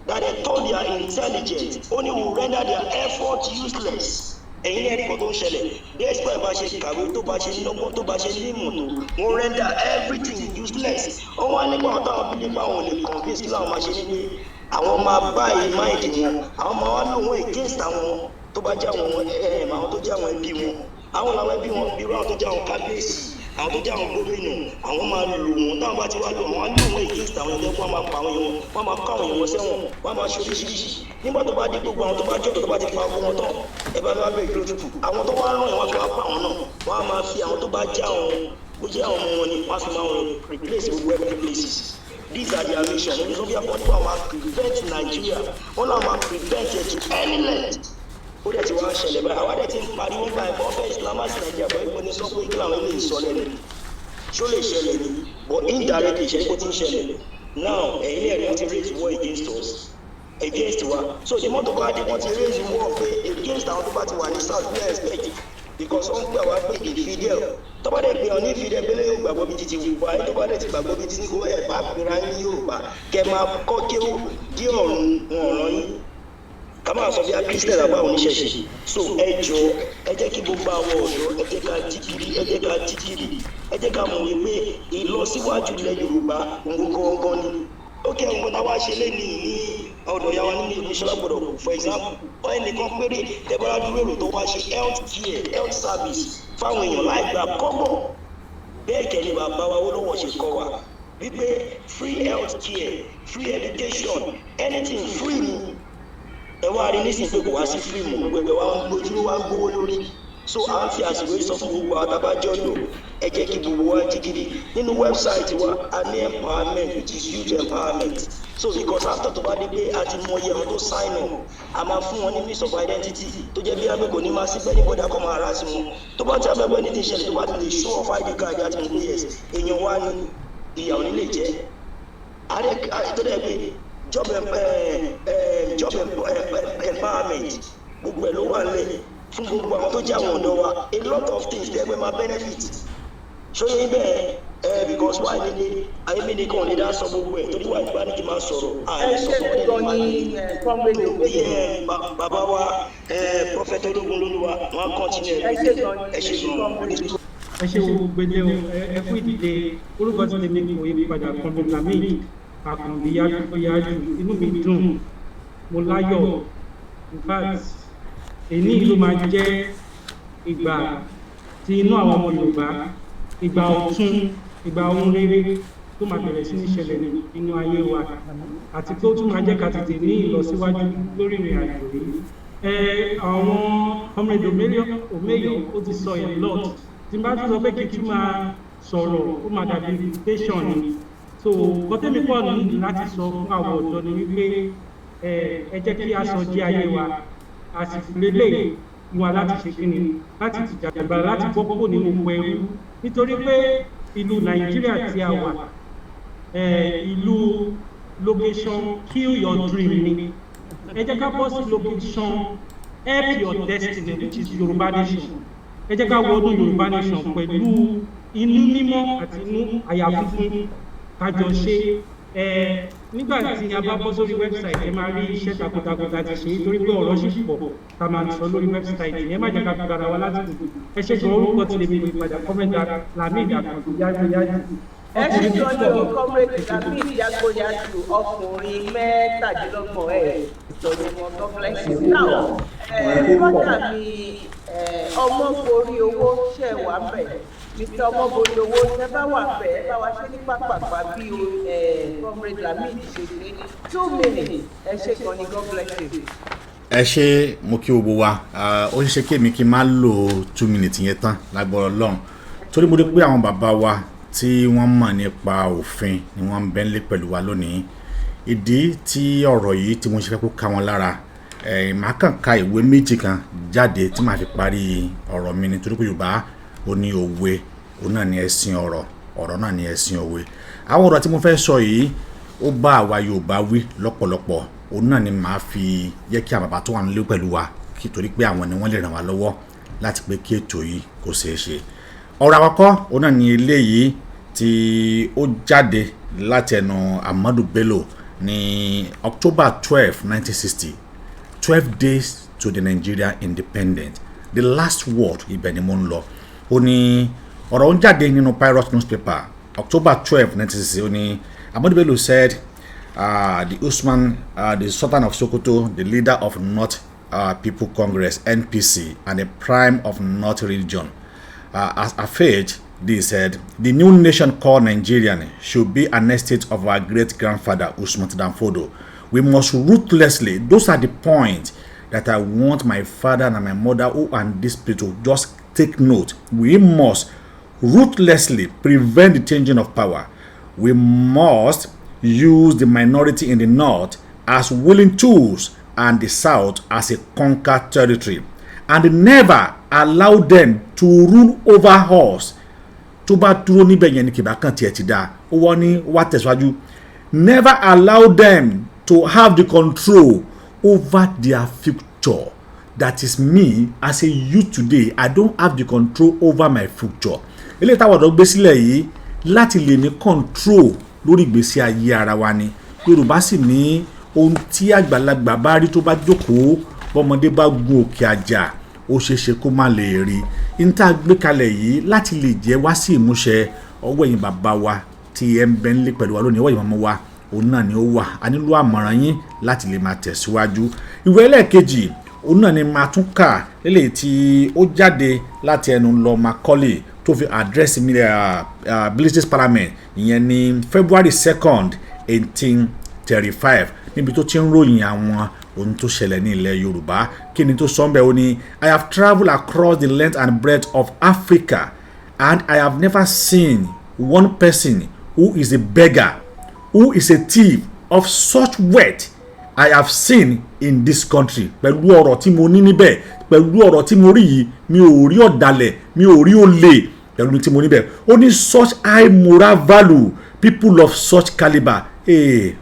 that they thought they are intelligent only will render their effort useless. Ẹ̀yin ní ẹ̀rí kan tó ń ṣẹlẹ̀ bí expert bá ṣe kàwé tó bá ṣe lọ́gbọ́n tó bá ṣe ní ìmọ̀ tó wọ́n render everything useless. wọ́n wá nípa ọ̀tá àwọn bílẹ̀ bá wọn lè convince kí làwọn máa ṣe ní pé àwọn máa bá mind wọn àwọn máa wá lò wọ́n against àwọn tó bá jẹ́ àwọn tó jẹ́ àwọn ẹbí wọn àwọn làwọn ẹbí wọn bí wọ́n tó jẹ́ àwọn kábíyèsí àwọn tó jẹ́ àwọn gómìnà àwọn máa lò wọ́n táwọn bá ti wá lò àwọn á lò wọ́n against àwọn ẹgbẹ́ wọn máa pa àwọn èèyàn wọn máa kọ́ àwọn èèyàn sẹ́wọ̀n wọn máa ṣe oríṣiríṣi nígbà tó bá di gbogbo àwọn tó bá jọ́dọ̀ tó bá ti pa owó wọn tán ẹ bá bá bẹ̀rẹ̀ lójú àwọn tó wá rán ìwọ̀n tó wá pa àwọn náà wọ́n á máa fi àwọn tó bá jẹ́ àwọn ó jẹ́ àwọn ọmọ wọn ni wọ́n á fi máa wọn replace gbogbo every places these are their mission ní sọ́bí àpọ̀jù àwọn máa prevent Nigeria wọ́n náà máa prevent it to any length ó dẹ̀ ti wá ṣẹlẹ̀ báyìí àwọn dẹ̀ ti ń pariwo gba ẹ̀kọ́ fẹ́ Islamic Nigeria bọ́ ìpínlẹ̀ sọ pé kí làwọn ilé ìsọ̀lẹ̀ ni ṣó lè ṣẹlẹ̀ ni but indirectly ìṣẹ̀lẹ̀ kó ti ń ṣẹlẹ̀ now ẹ̀yin ẹ̀rí wọ́n ti raise war against us against wa so the mọ́tò bá dé wọ́n ti raise war pé against àwọn tó bá ti wà ní south we expect because wọ́n gbà wá pé ìfidel tó bá dẹ̀ pé ọ ní ìfidel pé lẹ́yìn gbàgbọ́ bí títí wà ní tó bá dẹ̀ ti gbàgbọ́ bí títí kó ẹ̀ bá pera ní Yorùbá kẹ máa kọ́ kí ó dí ọ̀run wọn ọ̀ràn yín ká máa sọ bí a Christian àbá oníṣẹ̀ṣe so ẹ jọ ẹ jẹ́ kí gbogbo àwọn ọ̀dọ́ ẹ jẹ́ ká jí kiri ẹ jẹ́ ká jí kiri ẹ jẹ́ ká mọ̀ wípé ìlọsíwájú ilẹ̀ Yorùbá gangan ni ó kẹ́ ọ̀gbọ́n táwa ṣe lé ní ọ̀dọ̀ yàwá nínú ìlú ìṣọ́lá gbọ́dọ̀ for example ẹnìkan péré tẹ́bára dúró èrò tó wá ṣe health service fáwọn èèyàn láì gbà kọ́bọ̀ bẹ́ẹ̀ kẹ́ni bàbá wa Awólọ́wọ̀ ṣe kọ́ wa wípé free health care free education anything free ni ẹ wá rí nísìnyí pé kò wá sí free mọ́ gbogbo ẹgbẹ́ wa ń gbójú wa ń gbówó lórí so à ń fi àsìkò yìí sọ fún gbogbo àtàbájọ́ lò ẹ jẹ́ kí gbogbo wa jí gidi nínú wẹ́bsáìtì wa a ní empowerment which is youth empowerment so because after tó bá dé pé a ti mọ iye àwọn tó sign up a máa fún wọn ní means of identity tó jẹ́ bí abẹ́kò ní máa sí bẹ́ẹ̀ ní bọ́dà kọ́ máa rà sí wọn tó bá ti abẹ́gbẹ́ ní ti ṣẹlẹ̀ tó bá ti lè show off ID card àti mọ̀ pé yes èèyàn wá ní ìyàwó nílé jẹ́ tó dẹ̀ pé job empowerment gbogbo ẹ̀ ló wà lẹ́yìn fún gbogbo àwọn tó jẹ́ àwọn ọ̀dọ́ wa a lot of things tẹ́ gbẹ́ máa benefit ṣóyè bẹ́ẹ̀ because why ni ayé mi nìkan lè dá sọ gbogbo ẹ̀ torí wà nípa ní kí n máa sọ̀rọ̀ àìsàn bàbá wa Prophet ológun lólúwa wọn continue ẹ ṣe gan. ẹ ṣe wo gbẹdẹ o ẹ fún ìdílé orúkọ tí tèmi kò yí padà kan bí lamid àkànbí yájú inú mi dùn mo láyọ̀ in fact èyí ló máa jẹ́ ìgbà tí inú àwọn ọmọ Yorùbá ìgbà ọ̀tun ìgbà ohun rere tó máa bẹ̀rẹ̀ sí ní ṣẹlẹ̀ nínú ayé wa àti pé ó tún máa jẹ́ ká tètè ní ìlọsíwájú lórí ìrìn àjò yìí. Àwọn ọmọdé Omeyo ó ti sọ a lot tí n bá tún sọ pé kí n tún máa sọ̀rọ̀ ó máa dàbí invitation ni so kọ́tẹ́mi pọ̀ ní láti sọ fún àwọn ọ̀dọ́ ni wípé ẹ jẹ́ kí a sọ jí ayé wa àsìkò lélẹ̀ wa láti ṣe kíni láti jàgbára láti bọ́ kúrò nínú oko ẹrú nítorí pé ìlú Nàìjíríà tí a wà ìlú location kill your dream ni ẹ jẹ́ ká bọ́ sí location help your destiny which is yorubaNation ẹ jẹ́ ká wọnú yorubaNation pẹ̀lú inú mímọ́ àti inú àyà funfun kájọ ṣe nígbà tí a bá bọ́ sórí wẹ́bsáìtì ẹ máa rí iṣẹ́ takuntakun tá a ti ṣe torí pé ọ̀rọ̀ ṣì pọ̀ tá a máa sọ lórí wẹ́bsáìtì ẹ má jẹ́ ká fi gbára wa láti ẹ ṣe gan orúkọ tí lèmi lè padà kọ́mẹ́ntà Lamid Àkànbí yáyáyá. ẹ ṣe jọ ní o kọ́mẹ́tì Lamid yágbóyájú ọkùnrin mẹ́tàdínlọ́gbọ̀n ìtọ́jú wọn God bless you. now bọ́dà mi Omoboriowo ṣẹ̀ wá bẹ̀. Mr. Omoboriowo ṣe bá wà bẹ́ẹ̀ bá wa ṣe ní pápápá bí comrade Lamid ṣe ṣe 2 minutes ẹ ṣe kan ní God bless you. ẹ ṣe mo kí gbogbo wa ó ṣe kémi kí n má lò 2 minutes yẹn tán lágbára Ọlọ́run torí mo rí pé àwọn bàbá wa tí wọ́n mọ̀ nípa òfin ni wọ́n ń bẹ́ńlé pẹ̀lú wa lónìí ìdí tí ọ̀rọ̀ yìí tí mo ṣe fẹ́ kó ká wọn lára màá kàn ka ìwé méjì kan jáde tí màá fi parí ọ̀rọ̀ mi nítorí pé Yorùbá ó ní òwe òun náà ní ẹ̀sìn ọ̀rọ̀ náà ní ẹ̀sìn òwe àwọn ọ̀rọ̀ tí mo fẹ́ sọ yìí ó bá àwa Yorùbá wí lọ́pọ̀lọpọ̀ òun náà ni màá fi yẹ kí àwọn bàbá tó wà nílé pẹ̀lú wa kí torí pé àwọn ni wọ́n lè ràn wá lọ́wọ́ láti pé kí ètò yìí kó ṣeé ṣe ọ̀rọ̀ àkọ́kọ́ òun náà ni eléyìí tí ó jáde láti ẹnu Ahmadu Bello ní October 12, 1960 12 days to the Nigeria independence the last word ibẹ̀ ni mo ń lọ ó ní ọ̀rọ̀ ń jáde nínú Pirate newspaper October 12, 1960 ó ní Ahmadu Bello said the Usman the Sultan of Sokoto the leader of North People Congress NPC and the prime of North region as affirmed they said the new nation called Nigerian should be an estate of our great grandfather Usman Danfodo. We must ruthlessly, those are the points that I want my father and my mother who are in this place to just take note. We must ruthlessly prevent the changing of power. We must use the minority in the north as willing tools and the south as a conquered territory, and never allow them to rule over us. Tó bá dúró níbẹ̀ yẹn ni kìbá kan tiẹ̀ ti dáa ó wọ́n ní wá tẹ̀síwájú never allow them to have the control over their future. That is me as a youth today. I don't have the control over my future. Eléyìí táwọn ọ̀dọ́ gbé sílẹ̀ yìí láti lè ní control lórí ìgbésí ayé ara wa ni. Yorùbá sì ní ohun tí àgbàlagbà bá rí tó bá jókòó bọ́mọdé bá gun òkè àjà ó ṣeéṣe kó má lè rí. Níta gbé kalẹ̀ yìí láti lè jẹ́ wá sí ìmúṣẹ ọwọ́ ẹ̀yin bàbá wa tí ẹ ń bẹ nílé pẹ̀lú wa lónìí ọwọ́ ẹ̀yin màmá wa òun náà ni ó wà a nílò àmọ̀ràn yín láti lè máa tẹ̀síwájú. Ìwé ẹlẹ́ẹ̀kejì òun náà ni máa tún kà lélẹ̀ tí ó jáde láti ẹnu lọ Macaulay tó fi address British Parliament ìyẹn ní February 2nd 1835 níbi tó ti ń ròyìn àwọn ohun tó ṣẹlẹ̀ ní ilẹ̀ Yorùbá kí ni tó sọ ń bẹ̀ ó ní I have travelled across the length and breadth of Africa and I have never seen one person who is a beggar, who is a thief of such wealth I have seen in this country. Pẹ̀lú ọ̀rọ̀ tí mo ní níbẹ̀, pẹ̀lú ọ̀rọ̀ tí mo rí yìí, mi ò rí ọ̀dàlẹ̀, mi ò rí olè pẹ̀lú tí mo níbẹ̀. Ó ní such high moral value, people of such calibre.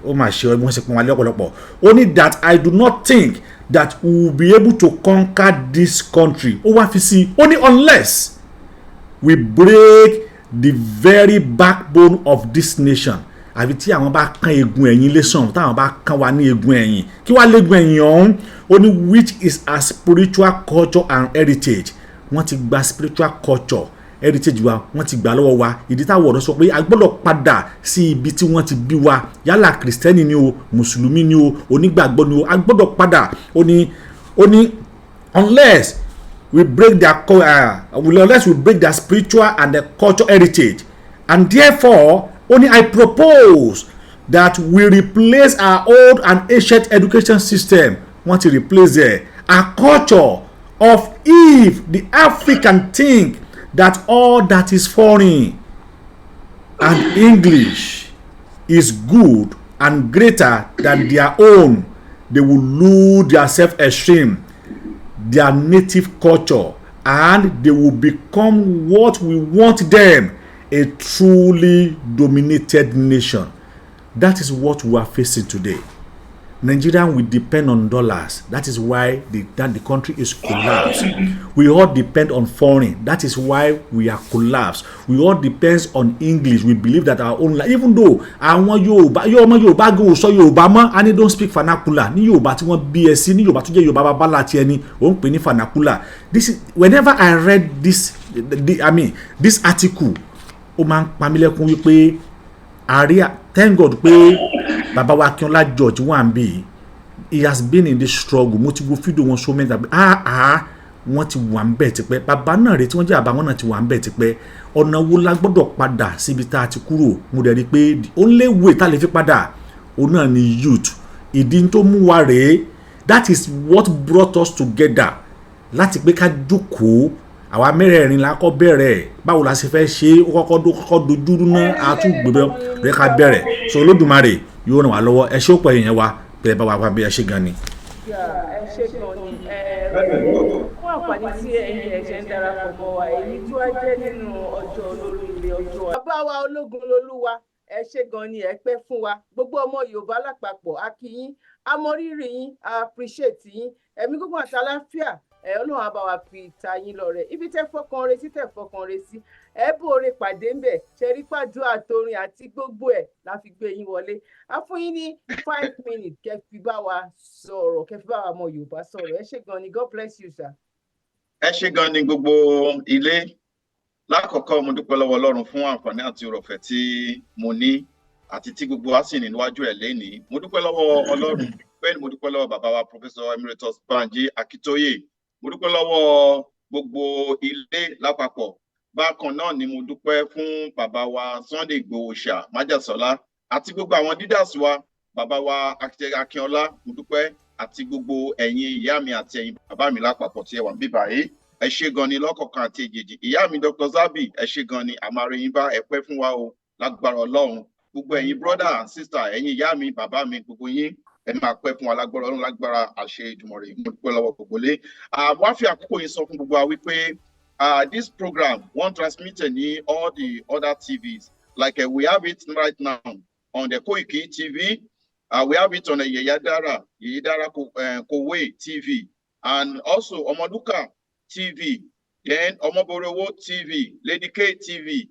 Ó mà ṣe ọmọ ṣe pọn wá lọ́pọ̀lọpọ̀. Ó ní that I do not think that we will be able to conquer this country. Ó wá fi sí, ó ní unless we break the very backbone of this nation. Àbí tí àwọn bá kan egun ẹ̀yìn lẹ́sàn táwọn bá kan wá ní egun ẹ̀yìn kí wá lẹ́gun ẹ̀yìn ọ̀hún ó ní which is a spiritual culture and heritage. Wọ́n ti gba spiritual culture heritage wa wọ́n ti gbà lọ́wọ́ wa ìdí táwọn ọ̀dọ́ sọ pé a gbọ́dọ̀ padà sí ibi tí wọ́n ti bí wa yálà kìrìsìtẹ́nì ni o mùsùlùmí ni o onígbàgbọ́ ni o a gbọ́dọ̀ padà ó ní unless we break their spiritual and their cultural heritage, and therefore only I propose that we replace our old and ancient education system. Want to replace a culture of if the African think that all that is foreign and English is good and greater than their own, they will lose their self-esteem, their native culture, and they will become what we want them, a truly dominated nation. That is what we are facing today. Nigerian will depend on dollars. That is why the country is collapsed. We all depend on foreign. That is why we are collapsed. We all depends on English. We believe that our own, even though àwọn Yorùbá go sọ Yorùbá mọ́, and they don't speak vernacular. Ní Yorùbá tí wọ́n bí ẹ sí, ní Yorùbá tó jẹ́ Yorùbá bàbá láti ẹni, ó ń pè ní vernacular. This is, whenever I read this, this article, ó máa ń pa mí lẹ́kún wípé thank God pé Baba wa Akinola George Wambi, he has been in this struggle. Mo ti wo fídíò wọn so many that wọ́n ti wà ń bẹ̀ tipẹ́. Bàbá náà rèé tí wọ́n jẹ́ àbá wọn náà ti wà ń bẹ̀ tipẹ́. Ọ̀nà wo la gbọ́dọ̀ padà síbi tá a ti kúrò? Mo dẹ̀ rí i pé the only way tá a lè fi padà òun náà ni youth. Ìdí tó mú wa rèé, that is what brought us together. Láti pé ká jókòó, àwa mẹ́rẹ̀ẹ̀rin la kọ́ bẹ̀rẹ̀, báwo la ṣe fẹ́ ṣe kọ́kọ́ dojúrú náà àtúgbẹ̀bẹ̀ rẹ̀ ká bẹ̀rẹ̀. So Olódùmarè yóò ràn wá lọ́wọ́. Ẹ ṣé ó pọ̀ èèyàn wa bẹ́ẹ̀ bá wa bí ẹ ṣé gan ni. Ẹ ṣé gan ni. Fún àǹfààní tí ẹ̀yin ẹ̀ṣẹ̀ ń darapọ̀ mọ́ wa, èyí tí wàá jẹ́ nínú ọjọ́ olóríire ọjọ́. Bàbá wa ológun lolúwa, ẹ ṣé gan ni, ẹ pẹ́ fún wa. Gbogbo ọmọ Yorùbá lápapọ̀, a kí yín, a mọ rírì yín, a appreciate yín. Ẹ̀mí gbogbo àti àlàáfíà, Ọlọ́run á bá wa fi ta yín lọ́rẹ. Ibi tẹ́ fọkàn re sí tẹ́ fọkàn re sí. Ẹ bóore pàdé ń bẹ̀, ṣẹ̀rí pàdúrà àtòrin àti gbogbo ẹ̀ la fi gbé yín wọlé. A fún yín ní 5 minutes kẹ́ fi bá wa sọ̀rọ̀, kẹ́ fi bá wa mọ Yorùbá sọ̀rọ̀. Ẹ ṣé gan ni, God bless you sir. Ẹ ṣé gan ni gbogbo ilé. Lákọ̀ọ́kọ́ mo dúpẹ́ lọ́wọ́ Ọlọ́run fún àǹfààní àti ọ̀rọ̀fẹ́ tí mo ní àti tí gbogbo wa sì ní níwájú ẹ̀ lénìí. Mo dúpẹ́ lọ́wọ́ Ọlọ́run, bẹ́ẹ̀ ni mo dúpẹ́ lọ́wọ́ bàbá wa Professor Emeritus Banji Akintoye. Mo dúpẹ́ lọ́wọ́ gbogbo ilé lápapọ̀. Bákan náà ni mo dúpẹ́ fún bàbá wa Sunday Igbohosa Májàsọ́lá àti gbogbo àwọn leaders wa, bàbá wa Akinola, mo dúpẹ́, àti gbogbo ẹ̀yin ìyá mi àti ẹ̀yin bàbá mi lápapọ̀ tí ẹ wà níbí báyìí. Ẹ ṣé gan ni lọ́kọ̀ọ̀kan àti èjèèjì. Ìyá mi Dr. Zabi, ẹ ṣé gan ni, àmàrè yín bá ẹ pẹ́ fún wa o lágbára Ọlọ́run. Gbogbo ẹ̀yin brother and sister, ẹ̀yin ìyá mi, bàbá mi, gbogbo yín ẹ máa pẹ́ fún wa lágbára Ọlọ́run, lágbára àṣẹ Ìdùmarè. Mo dúpẹ́ lọ́wọ́ gbogbo lé. Wá fi àkókò yìí sọ fún gbogbo wa wípé this program won't transmit in all the other TVs. Like we have it right now on the Koiki TV. We have it on the Yeyadara Kowe TV. And also Omoduka TV. Then Omoboriowo TV, Lady K TV.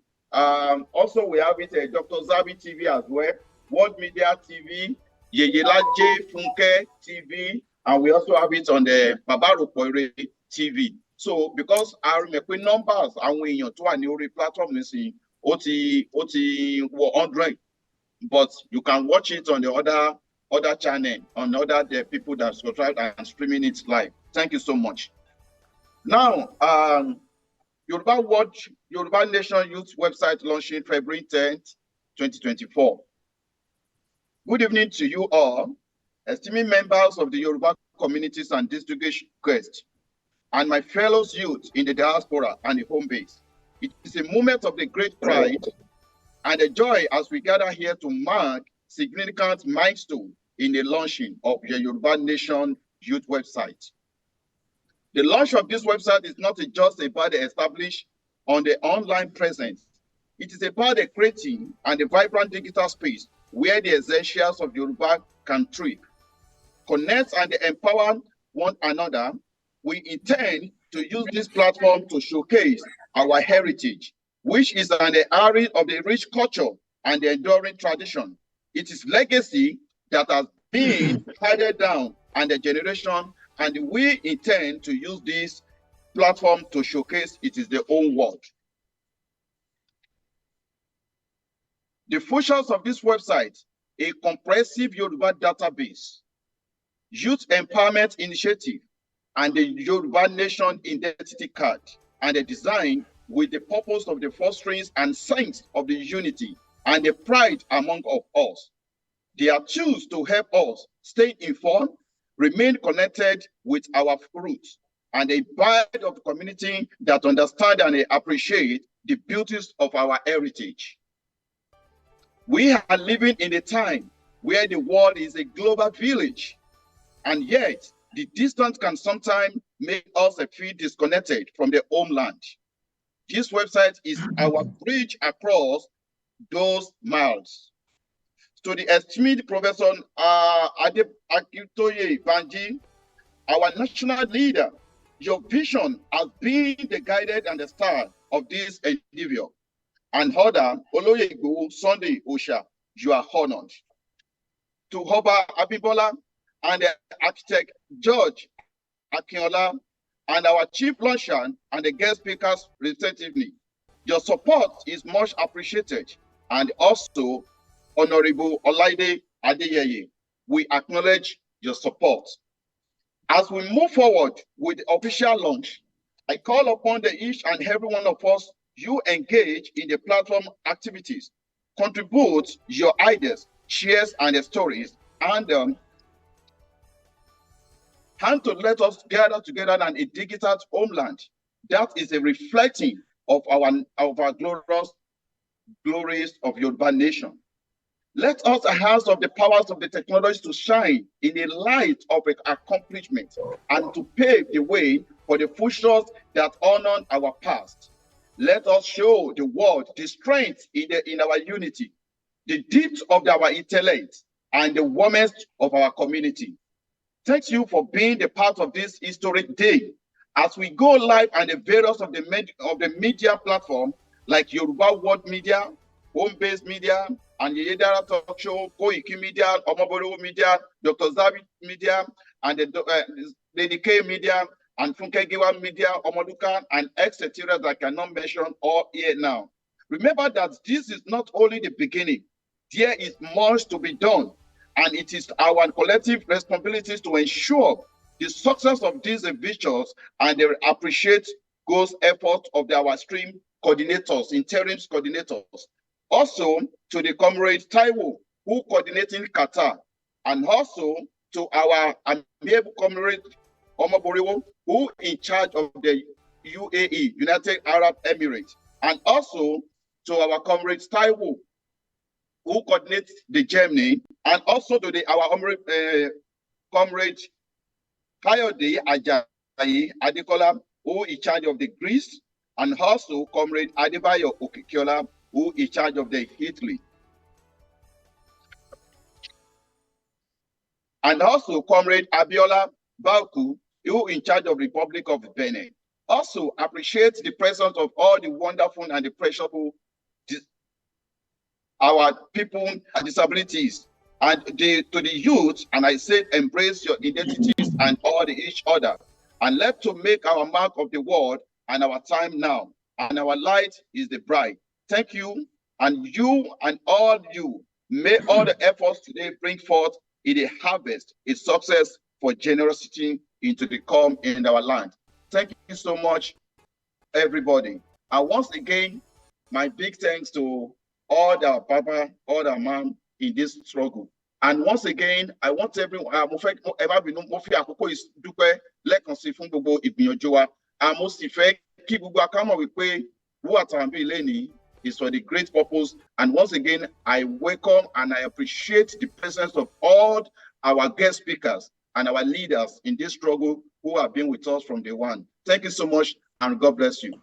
Also we have it at Dr. Zabi TV as well. World Media TV. Yeyelaje Funke TV. And we also have it on the Babaro Poire TV. So because I remember numbers and when you to a new platform missing OT 100, but you can watch it on the other channel, on the people that subscribe and streaming it live. Thank you so much. Now, Yoruba Nation Youth website launching February 10th, 2024. Good evening to you all, esteemed members of the Yoruba communities and district guests, and my fellow youth in the diaspora and the home base. It is a moment of the great pride and a joy as we gather here to mark significant milestone in the launching of the Yoruba Nation Youth website. The launch of this website is not just about the establish on the online presence. It is about the creating and the vibrant digital space where the essentials of Yoruba can thrive, connect and empower one another. We intend to use this platform to showcase our heritage, which is an area of the rich culture and the enduring tradition. It is legacy that has been handed down and the generation, and we intend to use this platform to showcase it is the own world. The features of this website: a comprehensive Yoruba database, youth empowerment initiative, and the Yoruba Nation identity card, and a design with the purpose of the fostering and sense of the unity and the pride among of us. They are tools to help us stay informed, remain connected with our roots, and a band of community that understand and appreciate the beauties of our heritage. We are living in a time where the world is a global village, and yet the distance can sometimes make us feel disconnected from the homeland. This website is our bridge across those miles. to the esteemed Professor Akintoye Banji, our national leader, your vision has been the guided and the star of this endeavor. And other, Oloye Igboho Sunday Osha, you are honored. To Oba Abibola and the architect George Akinola and our chief luncheon and the guest speakers respectively, your support is much appreciated. And also, Honorable Olaide Adeyeye, we acknowledge your support. As we move forward with the official launch, I call upon each and every one of us, you engage in the platform activities, contribute your ideas, shares, and stories, and to let us gather together in a digital homeland that is a reflecting of our glories of Yoruba nation. Let us enhance of the powers of the technology to shine in a light of accomplishment and to pave the way for the futures that honor our past. Let us show the world the strength in our unity, the depth of our intellect, and the warmth of our community. Thank you for being the part of this historic day as we go live on the various of the media platform like Yoruba World Media, Home-Based Media, and the Iderati Talk Show, Koiki Media, Omoboriowo Media, Dr. Zabi Media, and the Lady K Media, and Funke Giwa Media, Omoduka, and etc. that I cannot mention all here now. Remember that this is not only the beginning. There is much to be done, and it is our collective responsibilities to ensure the success of these ventures, and they appreciate those efforts of our stream coordinators, interim coordinators. Also to the comrade Taiwo, who coordinating Qatar, and also to our amiable comrade Omoboriowo, who in charge of the UAE, United Arab Emirates, and also to our comrade Taiwo, who coordinates the Germany, and also to our comrade Kayode Ajayi Adekola, who in charge of the Greece, and also comrade Adebayo Okikiola, who is in charge of the Italy. And also comrade Abiola Balku, who is in charge of the Republic of Benin. Also appreciate the presence of all the wonderful and the precious our people with disabilities, and to the youth, and I say embrace your identities and all each other, and let to make our mark of the world and our time now, and our light is the bright. Thank you, and all you, may all the efforts today bring forth in a harvest, a success for generosity into the come in our land. Thank you so much, everybody. And once again, my big thanks to all the Baba, all the mom in this struggle. And once again, I want everyone, mo fẹ́ fi àkókò dúpẹ́ lẹ́ẹ̀kan sí fún gbogbo ìgbìyànjú wa. Mo sì fẹ́ kí gbogbo akámọ̀ wípé wúwà tàbí lẹ́ni is for the great purpose. And once again, I welcome and I appreciate the presence of all our guest speakers and our leaders in this struggle who have been with us from day one. Thank you so much, and God bless you.